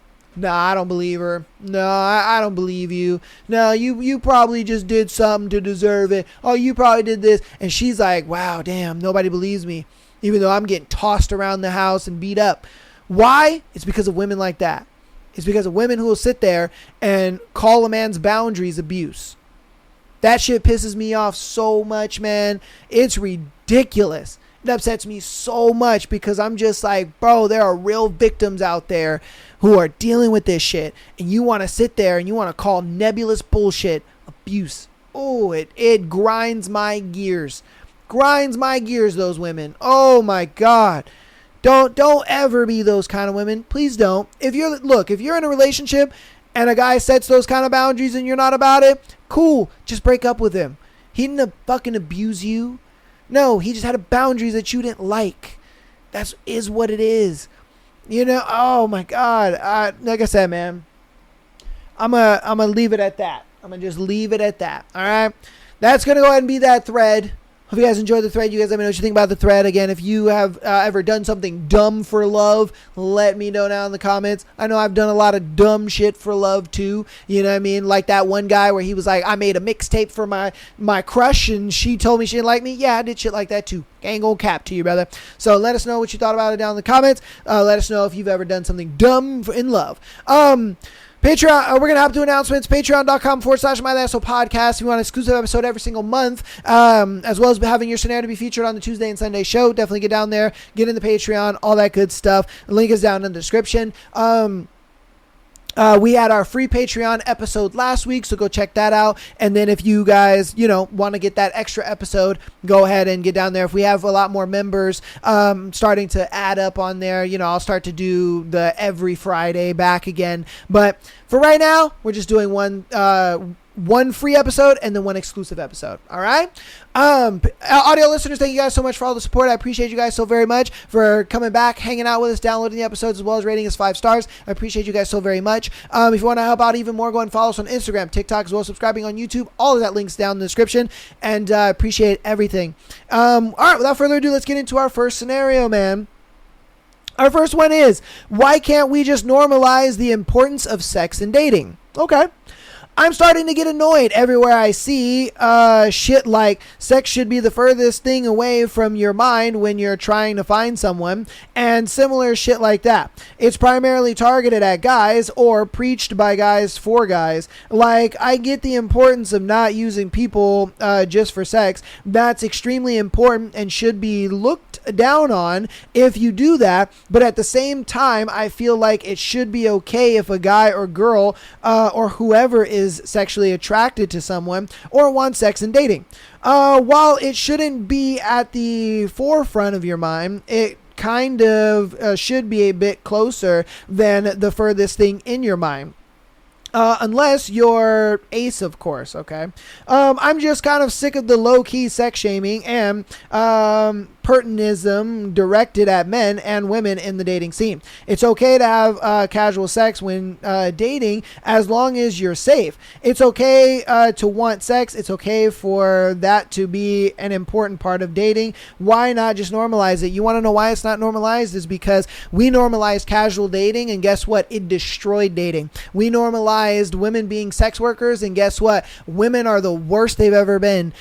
I don't believe her. No, I don't believe you. No, you probably just did something to deserve it. Oh, you probably did this. And she's like, wow, damn, nobody believes me, even though I'm getting tossed around the house and beat up. Why? It's because of women like that. It's because of women who will sit there and call a man's boundaries abuse. That shit pisses me off so much, man. It's ridiculous. It upsets me so much, because I'm just like, bro, there are real victims out there who are dealing with this shit, and you want to sit there and you want to call nebulous bullshit abuse. Oh, it grinds my gears. Grinds my gears, those women. Oh my God. Don't ever be those kind of women. Please don't. If you're in a relationship and a guy sets those kind of boundaries and you're not about it, cool. Just break up with him. He didn't fucking abuse you. No, he just had a boundaries that you didn't like. That is what it is. Oh my God. Like I said, man, I'm gonna leave it at that. I'm gonna just leave it at that. All right. That's gonna go ahead and be that thread. Hope you guys enjoyed the thread. You guys let me know what you think about the thread. Again, if you have ever done something dumb for love, let me know down in the comments. I know I've done a lot of dumb shit for love too. You know what I mean? Like that one guy where he was like, I made a mixtape for my crush and she told me she didn't like me. Yeah, I did shit like that too. Ain't gonna cap to you, brother. So let us know what you thought about it down in the comments. Let us know if you've ever done something dumb in love. Patreon, we're going to hop to announcements. Patreon.com/My Podcast. If you want an exclusive episode every single month, as well as having your scenario to be featured on the Tuesday and Sunday show, definitely get down there, get in the Patreon, all that good stuff. The link is down in the description. We had our free Patreon episode last week, so go check that out. And then if you guys, want to get that extra episode, go ahead and get down there. If we have a lot more members starting to add up on there, I'll start to do the every Friday back again. But for right now, we're just doing one free episode and then one exclusive episode. All right. Audio listeners, thank you guys so much for all the support. I appreciate you guys so very much for coming back, hanging out with us, downloading the episodes, as well as rating us 5 stars. I appreciate you guys so very much. If you want to help out even more, go and follow us on Instagram, TikTok, as well as subscribing on YouTube. All of that links down in the description, and appreciate everything. All right, without further ado, let's get into our first scenario, man. Our first one is, why can't we just normalize the importance of sex and dating? Okay. I'm starting to get annoyed everywhere I see shit like sex should be the furthest thing away from your mind when you're trying to find someone, and similar shit like that. It's primarily targeted at guys or preached by guys for guys. Like, I get the importance of not using people just for sex. That's extremely important and should be looked down on if you do that, but at the same time, I feel like it should be okay if a guy or girl or whoever is sexually attracted to someone or wants sex and dating. While it shouldn't be at the forefront of your mind, it kind of should be a bit closer than the furthest thing in your mind. Unless you're ace, of course, okay? I'm just kind of sick of the low-key sex shaming and pertinism directed at men and women in the dating scene. It's okay to have casual sex when dating as long as you're safe. It's okay to want sex. It's okay for that to be an important part of dating. Why not just normalize it? You want to know why it's not normalized? Is because we normalized casual dating, and guess what? It destroyed dating. We normalized women being sex workers, and guess what? Women are the worst they've ever been.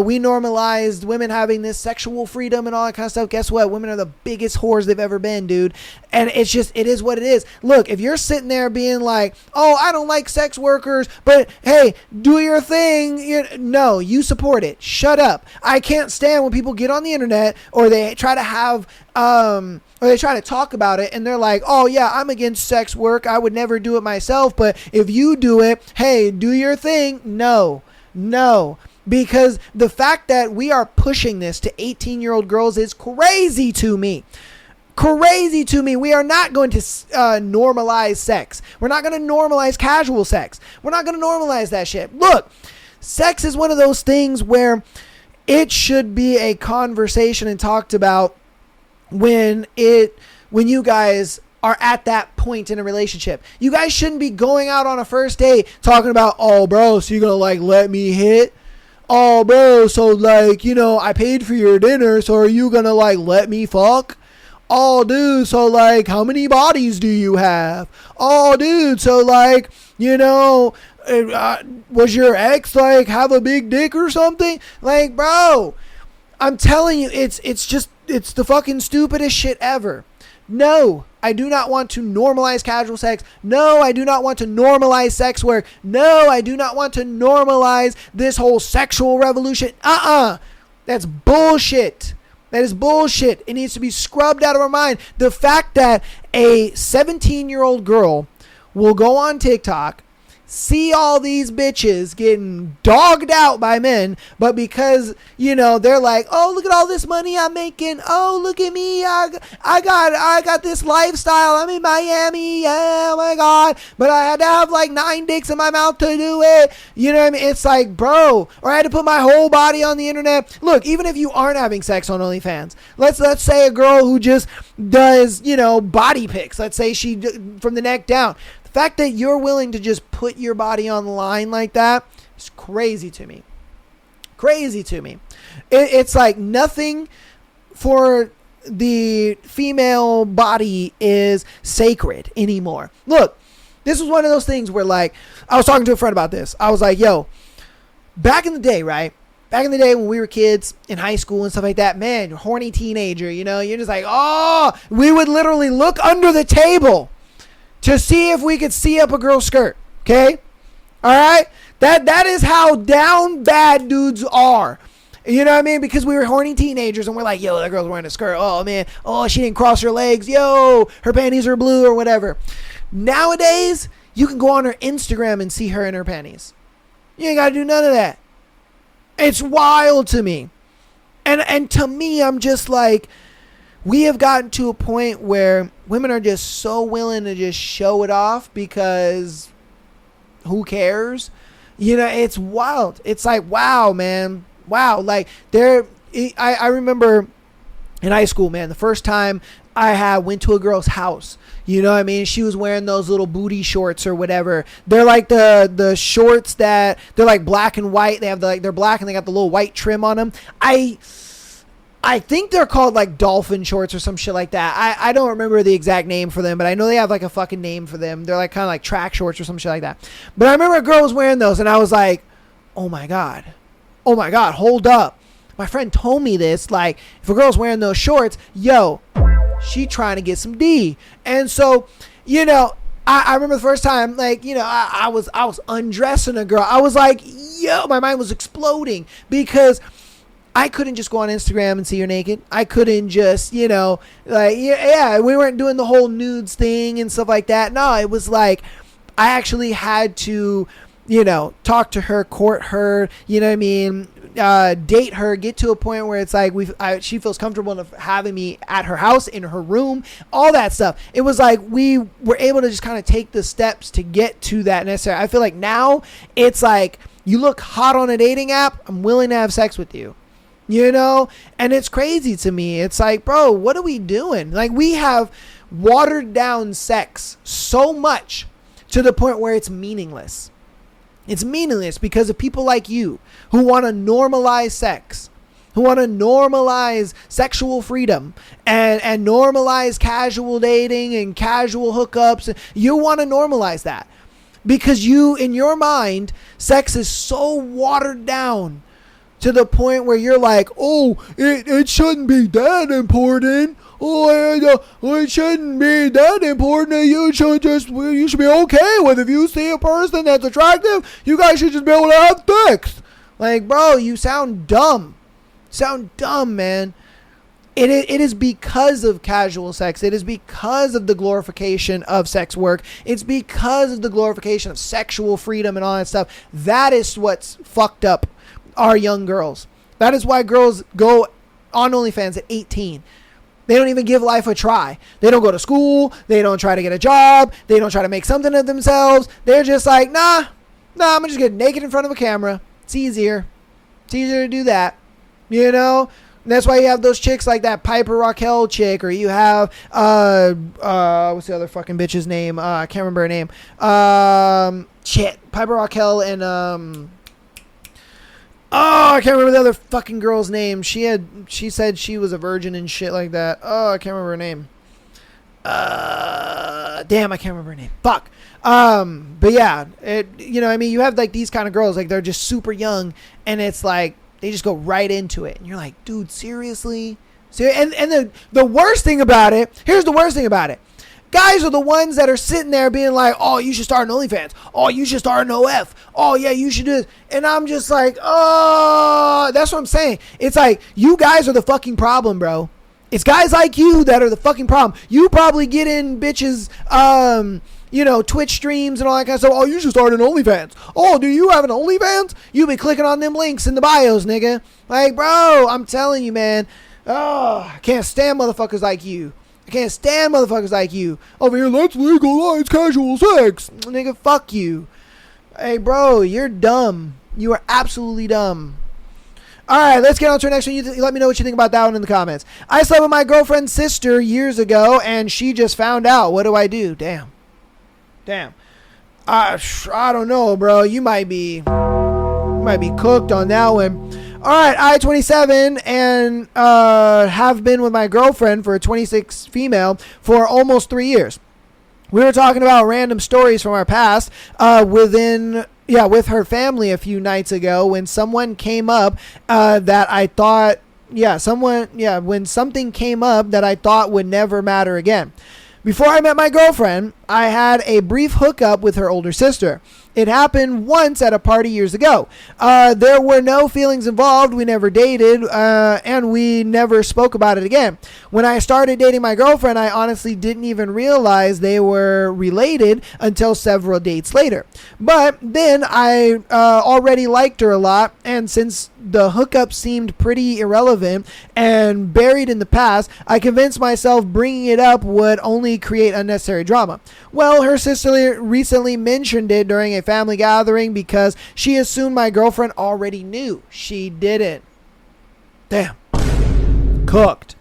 We normalized women having this sexual freedom and all that kind of stuff. Guess what? Women are the biggest whores they've ever been, dude. And it is what it is. Look, if you're sitting there being like, oh, I don't like sex workers, but hey, do your thing. No, you support it. Shut up. I can't stand when people get on the internet or they try to have, or they try to talk about it and they're like, oh yeah, I'm against sex work. I would never do it myself. But if you do it, hey, do your thing. No. Because the fact that we are pushing this to 18-year-old girls is crazy to me. Crazy to me. We are not going to normalize sex. We're not going to normalize casual sex. We're not going to normalize that shit. Look, sex is one of those things where it should be a conversation and talked about when you guys are at that point in a relationship. You guys shouldn't be going out on a first date talking about, oh bro, so you're gonna like let me hit? Oh bro, so like, I paid for your dinner, so are you gonna like let me fuck? Oh dude, so like how many bodies do you have? Oh dude, so like, was your ex like have a big dick or something? Like, bro, I'm telling you, it's the fucking stupidest shit ever. No, I do not want to normalize casual sex. No, I do not want to normalize sex work. No, I do not want to normalize this whole sexual revolution. That's bullshit. That is bullshit. It needs to be scrubbed out of our mind. The fact that a 17-year-old girl will go on TikTok, see all these bitches getting dogged out by men, but because, you know, they're like, oh, look at all this money I'm making. Oh, look at me. I got this lifestyle. I'm in Miami. Oh my God. But I had to have like 9 dicks in my mouth to do it. You know what I mean? It's like, bro, or I had to put my whole body on the internet. Look, even if you aren't having sex on OnlyFans, let's say a girl who just does, you know, body pics. Let's say she from the neck down. The fact that you're willing to just put your body on the line like that is crazy to me. Crazy to me. It's like nothing for the female body is sacred anymore. Look, this was one of those things where, like, I was talking to a friend about this. I was like, yo, back in the day, right? Back in the day when we were kids in high school and stuff like that, man, you're a horny teenager, you know, you're just like, oh, we would literally look under the table to see if we could see up a girl's skirt. Okay? All right? That is how down bad dudes are. You know what I mean? Because we were horny teenagers and we're like, yo, that girl's wearing a skirt. Oh, man. Oh, she didn't cross her legs. Yo, her panties are blue or whatever. Nowadays, you can go on her Instagram and see her in her panties. You ain't got to do none of that. It's wild to me. And to me, I'm just like, we have gotten to a point where women are just so willing to just show it off because who cares? You know, it's wild. It's like, wow, man. Wow. Like, I remember in high school, man, the first time I went to a girl's house. You know what I mean? She was wearing those little booty shorts or whatever. They're like the shorts that they're like black and white. They have they're black and they got the little white trim on them. I think they're called like dolphin shorts or some shit like that. I don't remember the exact name for them, but I know they have like a fucking name for them. They're like kind of like track shorts or some shit like that. But I remember a girl was wearing those and I was like, oh my God, hold up. My friend told me this, like, if a girl's wearing those shorts, yo, she trying to get some D. And so, you know, I remember the first time, like, you know, I was undressing a girl. I was like, yo, my mind was exploding because I couldn't just go on Instagram and see her naked. I couldn't just, you know, like, yeah, we weren't doing the whole nudes thing and stuff like that. No, it was like I actually had to, you know, talk to her, court her, you know what I mean, date her, get to a point where it's like she feels comfortable enough having me at her house, in her room, all that stuff. It was like we were able to just kind of take the steps to get to that necessary. I feel like now it's like you look hot on a dating app, I'm willing to have sex with you. You know, and it's crazy to me. It's like, bro, what are we doing? Like, we have watered down sex so much to the point where it's meaningless. It's meaningless because of people like you who want to normalize sex, who want to normalize sexual freedom and normalize casual dating and casual hookups. You want to normalize that because you, in your mind, sex is so watered down to the point where you're like, oh, it shouldn't be that important. Oh, it shouldn't be that important. You should be okay with if you see a person that's attractive, you guys should just be able to have sex. Like, bro, you sound dumb. Sound dumb, man. It is because of casual sex. It is because of the glorification of sex work. It's because of the glorification of sexual freedom and all that stuff. That is what's fucked up our young girls. That is why girls go on OnlyFans at 18. They don't even give life a try. They don't go to school. They don't try to get a job. They don't try to make something of themselves. They're just like, nah, I'm gonna just get naked in front of a camera. It's easier. It's easier to do that. You know? And that's why you have those chicks like that Piper Raquel chick, or you have what's the other fucking bitch's name? I can't remember her name. Piper Raquel and I can't remember the other fucking girl's name. She said she was a virgin and shit like that. Oh, I can't remember her name. Damn, I can't remember her name. Fuck. But yeah, you know, I mean, you have like these kind of girls, like they're just super young, and it's like they just go right into it, and you're like, dude, seriously? And the worst thing about it, here's the worst thing about it. Guys are the ones that are sitting there being like, oh, you should start an OnlyFans. Oh, you should start an OF. Oh, yeah, you should do this. And I'm just like, oh, that's what I'm saying. It's like, you guys are the fucking problem, bro. It's guys like you that are the fucking problem. You probably get in bitches, Twitch streams and all that kind of stuff. Oh, you should start an OnlyFans. Oh, do you have an OnlyFans? You be clicking on them links in the bios, nigga. Like, bro, I'm telling you, man. Oh, I can't stand motherfuckers like you. I can't stand motherfuckers like you. Over here, let's legalize casual sex. Nigga, fuck you. Hey, bro, you're dumb. You are absolutely dumb. All right, let's get on to the next one. You let me know what you think about that one in the comments. I slept with my girlfriend's sister years ago, and she just found out. What do I do? Damn. I don't know, bro. You might be cooked on that one. All right, I 27 and have been with my girlfriend for a 26 female for almost 3 years. We were talking about random stories from our past with her family a few nights ago when someone came up that I thought, when something came up that I thought would never matter again. Before I met my girlfriend, I had a brief hookup with her older sister. It happened once at a party years ago. There were no feelings involved. We never dated, and we never spoke about it again. When I started dating my girlfriend, I honestly didn't even realize they were related until several dates later. But then I already liked her a lot, and since the hookup seemed pretty irrelevant and buried in the past, I convinced myself bringing it up would only create unnecessary drama. Well, her sister recently mentioned it during a family gathering because she assumed my girlfriend already knew. She didn't. Damn. Cooked.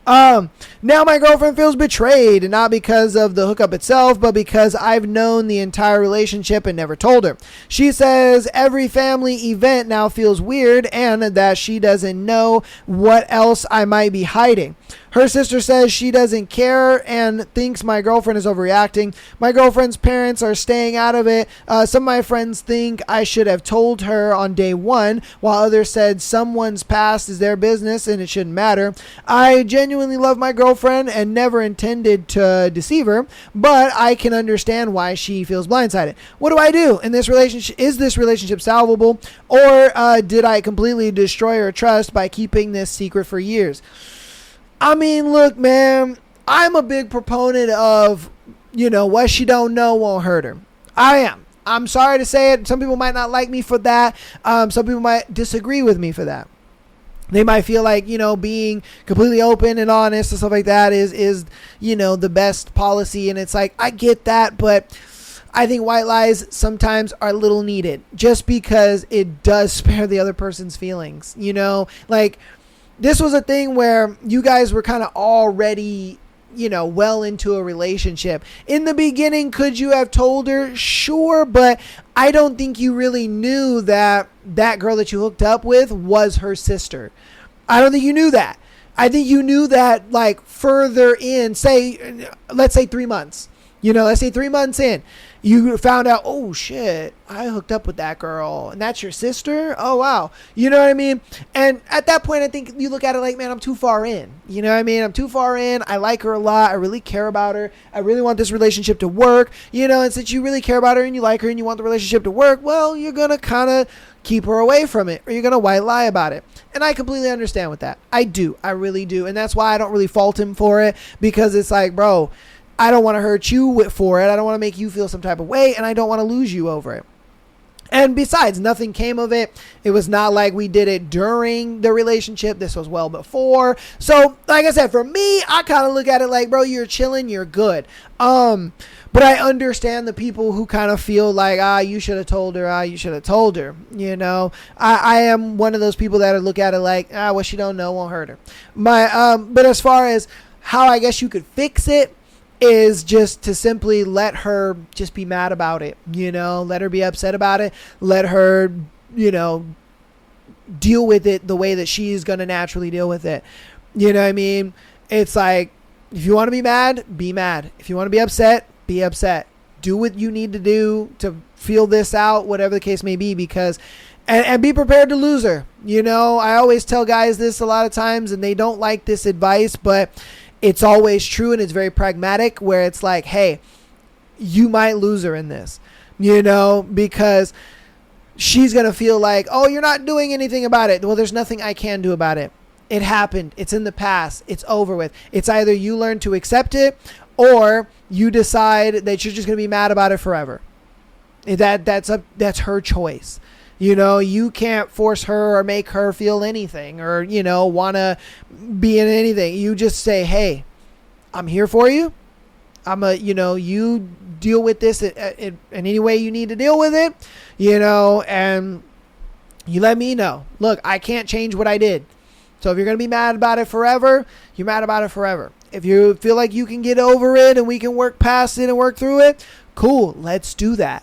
Now my girlfriend feels betrayed, not because of the hookup itself, but because I've known the entire relationship and never told her. She says every family event now feels weird and that she doesn't know what else I might be hiding. Her sister says she doesn't care and thinks my girlfriend is overreacting. My girlfriend's parents are staying out of it. Some of my friends think I should have told her on day one, while others said someone's past is their business and it shouldn't matter. I genuinely love my girlfriend and never intended to deceive her, but I can understand why she feels blindsided. What do I do in this relationship? Is this relationship salvable, or did I completely destroy her trust by keeping this secret for years? I mean, look, man, I'm a big proponent of, what she don't know won't hurt her. I am. I'm sorry to say it. Some people might not like me for that. Some people might disagree with me for that. They might feel like, being completely open and honest and stuff like that is the best policy. And it's like, I get that, but I think white lies sometimes are a little needed just because it does spare the other person's feelings. This was a thing where you guys were kind of already, well into a relationship. In the beginning, could you have told her? Sure, but I don't think you really knew that girl that you hooked up with was her sister. I don't think you knew that. I think you knew that further in, let's say 3 months. Let's say 3 months in, you found out, oh shit, I hooked up with that girl and that's your sister? Oh wow. You know what I mean? And at that point, I think you look at it like, man, I'm too far in. You know what I mean? I'm too far in. I like her a lot. I really care about her. I really want this relationship to work. And since you really care about her and you like her and you want the relationship to work, well, you're going to kind of keep her away from it, or you're going to white lie about it. And I completely understand with that. I do. I really do. And that's why I don't really fault him for it, because it's like, bro, I don't want to hurt you for it. I don't want to make you feel some type of way, and I don't want to lose you over it. And besides, nothing came of it. It was not like we did it during the relationship. This was well before. So, like I said, for me, I kind of look at it like, bro, you're chilling, you're good. But I understand the people who kind of feel like, you should have told her, you should have told her. I am one of those people that look at it like, what she don't know won't hurt her. But as far as how I guess you could fix it, is just to simply let her just be mad about it, let her be upset about it, let her, deal with it the way that she's going to naturally deal with it. You know what I mean? It's like, if you want to be mad, be mad. If you want to be upset, be upset. Do what you need to do to feel this out, whatever the case may be, because, and be prepared to lose her. I always tell guys this a lot of times and they don't like this advice, but it's always true and it's very pragmatic, where it's like, hey, you might lose her in this, because she's going to feel like, oh, you're not doing anything about it. Well, there's nothing I can do about it. It happened. It's in the past. It's over with. It's either you learn to accept it, or you decide that you're just going to be mad about it forever. That's her choice. You know, you can't force her or make her feel anything or, you know, want to be in anything. You just say, hey, I'm here for you. You deal with this in any way you need to deal with it, you know, and you let me know. Look, I can't change what I did. So if you're going to be mad about it forever, you're mad about it forever. If you feel like you can get over it and we can work past it and work through it, cool, let's do that.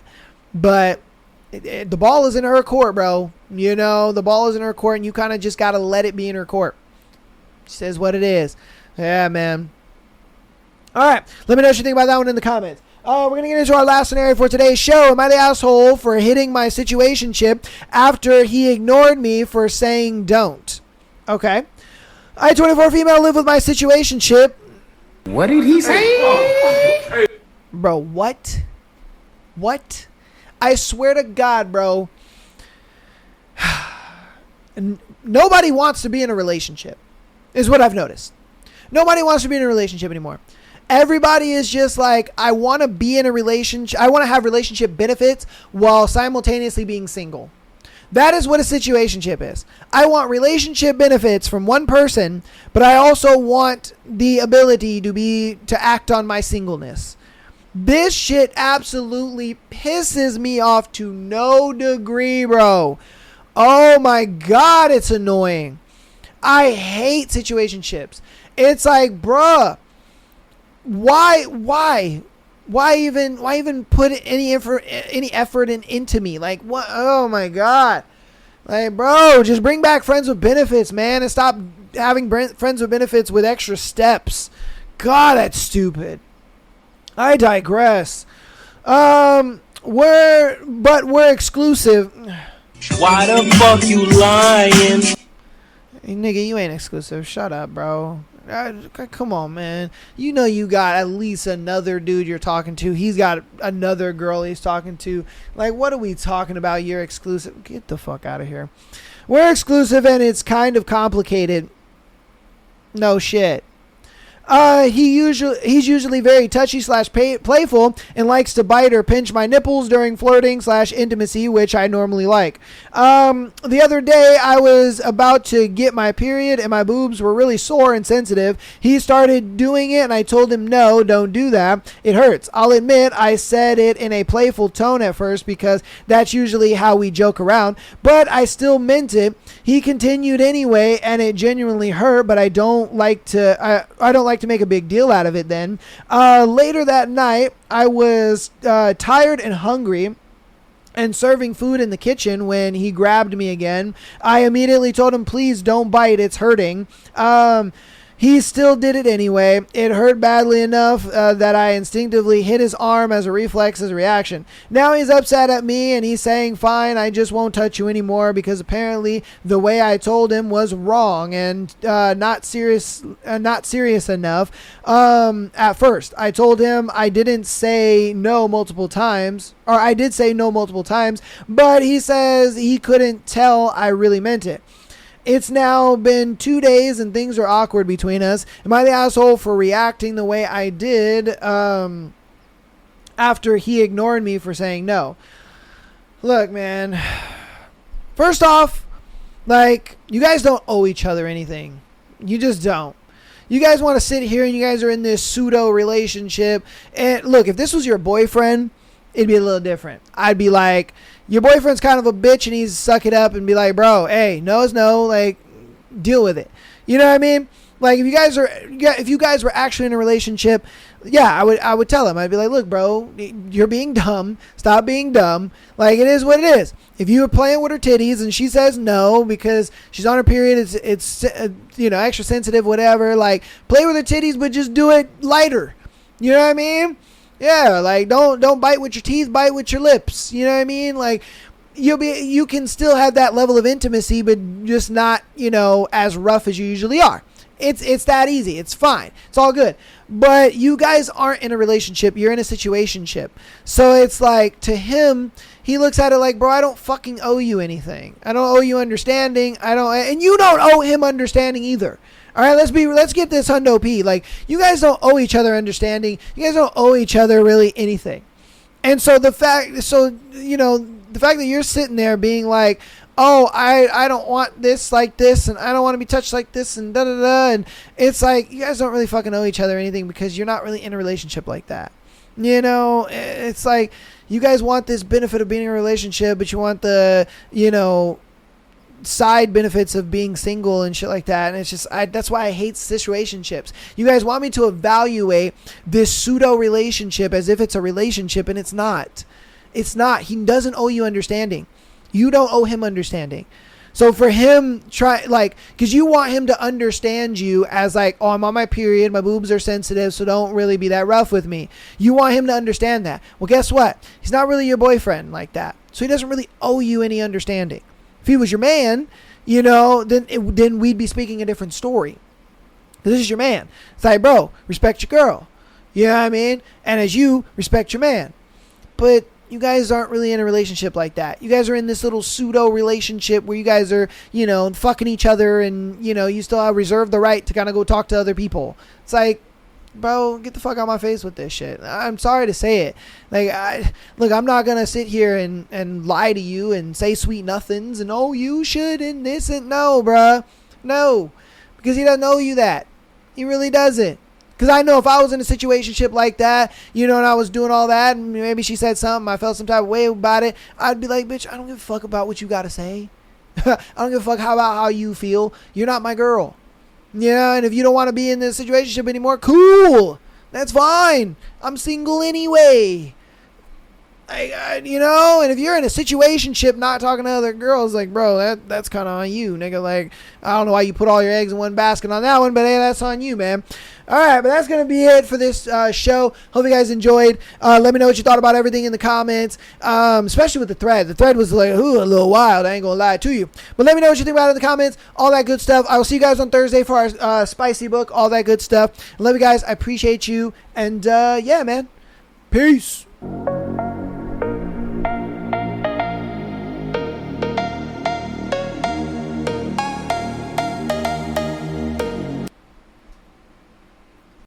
But the ball is in her court, bro. You know, the ball is in her court, and you kind of just got to let it be in her court. She says what it is. Yeah, man. All right. Let me know what you think about that one in the comments. We're going to get into our last scenario for today's show. Am I the asshole for hitting my situationship after he ignored me for saying don't? Okay. I, 24 female, live with my situationship. What did he say? Bro, what? What? I swear to God, bro. Nobody wants to be in a relationship, is what I've noticed. Nobody wants to be in a relationship anymore. Everybody is just like, I want to be in a relationship. I want to have relationship benefits while simultaneously being single. That is what a situationship is. I want relationship benefits from one person, but I also want the ability to act on my singleness. This shit absolutely pisses me off to no degree, bro. Oh my God, it's annoying. I hate situationships. It's like, bruh, why even put any effort into me? Like, what? Oh my God. Like, bro, just bring back friends with benefits, man, and stop having friends with benefits with extra steps. God, that's stupid. I digress. We're exclusive. Why the fuck you lying? Hey, nigga, you ain't exclusive. Shut up, bro. Come on, man. You know you got at least another dude you're talking to. He's got another girl he's talking to. Like, what are we talking about? You're exclusive. Get the fuck out of here. We're exclusive, and it's kind of complicated. No shit. He's usually very touchy / playful and likes to bite or pinch my nipples during flirting / intimacy, which I normally like. The other day I was about to get my period and my boobs were really sore and sensitive. He started doing it and I told him, no, don't do that. It hurts. I'll admit I said it in a playful tone at first because that's usually how we joke around, but I still meant it. He continued anyway and it genuinely hurt, but I don't like to make a big deal out of it then. Later that night, I was tired and hungry and serving food in the kitchen when he grabbed me again. I immediately told him, please don't bite, it's hurting. He still did it anyway. It hurt badly enough that I instinctively hit his arm as a reflex, as a reaction. Now he's upset at me and he's saying, fine, I just won't touch you anymore because apparently the way I told him was wrong and not serious enough. At first, I told him I didn't say no multiple times, or I did say no multiple times, but he says he couldn't tell I really meant it. It's now been 2 days and things are awkward between us. Am I the asshole for reacting the way I did after he ignored me for saying no? Look, man. First off, like, you guys don't owe each other anything. You just don't. You guys want to sit here and you guys are in this pseudo relationship. And look, if this was your boyfriend, it'd be a little different. I'd be like, your boyfriend's kind of a bitch and he's suck it up and be like, bro, hey, no is no, like, deal with it. You know what I mean? Like, if you guys were actually in a relationship, yeah, I would tell him. I'd be like, look, bro, you're being dumb. Stop being dumb. Like, it is what it is. If you were playing with her titties and she says no because she's on her period, it's extra sensitive, whatever. Like, play with her titties, but just do it lighter. You know what I mean? Yeah, like, don't bite with your teeth, bite with your lips. You know what I mean? Like, you can still have that level of intimacy, but just not, as rough as you usually are. It's that easy. It's fine. It's all good. But you guys aren't in a relationship. You're in a situationship. So it's like, to him, he looks at it like, bro, I don't fucking owe you anything. I don't owe you understanding. And you don't owe him understanding either. All right, let's get this hundo P. Like, you guys don't owe each other understanding. You guys don't owe each other really anything. And so the fact that you're sitting there being like, oh, I don't want this like this, and I don't want to be touched like this, and da-da-da, and it's like, you guys don't really fucking owe each other anything because you're not really in a relationship like that. You know, it's like, you guys want this benefit of being in a relationship, but you want the, side benefits of being single and shit like that. And it's just, that's why I hate situationships. You guys want me to evaluate this pseudo relationship as if it's a relationship, and it's not. It's not. He doesn't owe you understanding. You don't owe him understanding. So for him, because you want him to understand you as like, oh, I'm on my period, my boobs are sensitive, so don't really be that rough with me. You want him to understand that. Well, guess what? He's not really your boyfriend like that. So he doesn't really owe you any understanding. If he was your man, then we'd be speaking a different story. This is your man. It's like, bro, respect your girl. You know what I mean? And as you, respect your man. But you guys aren't really in a relationship like that. You guys are in this little pseudo relationship where you guys are, fucking each other, and, you still have reserved the right to kind of go talk to other people. It's like, bro, get the fuck out of my face with this shit. I'm sorry to say it. Like, I'm not going to sit here and lie to you and say sweet nothings and, oh, you should and this and no, bruh. No. Because he doesn't owe you that. He really doesn't. Because I know if I was in a situationship like that, and I was doing all that, and maybe she said something, I felt some type of way about it, I'd be like, bitch, I don't give a fuck about what you got to say. I don't give a fuck about how you feel. You're not my girl. Yeah, and if you don't want to be in this situationship anymore, cool. That's fine. I'm single anyway. And if you're in a situationship not talking to other girls, like, bro, that's kind of on you, nigga. Like, I don't know why you put all your eggs in one basket on that one, but hey, that's on you, man. All right, but that's going to be it for this show. Hope you guys enjoyed. Let me know what you thought about everything in the comments, especially with the thread. The thread was like, a little wild. I ain't going to lie to you. But let me know what you think about it in the comments. All that good stuff. I will see you guys on Thursday for our spicy book. All that good stuff. Love you guys. I appreciate you. And, yeah, man. Peace.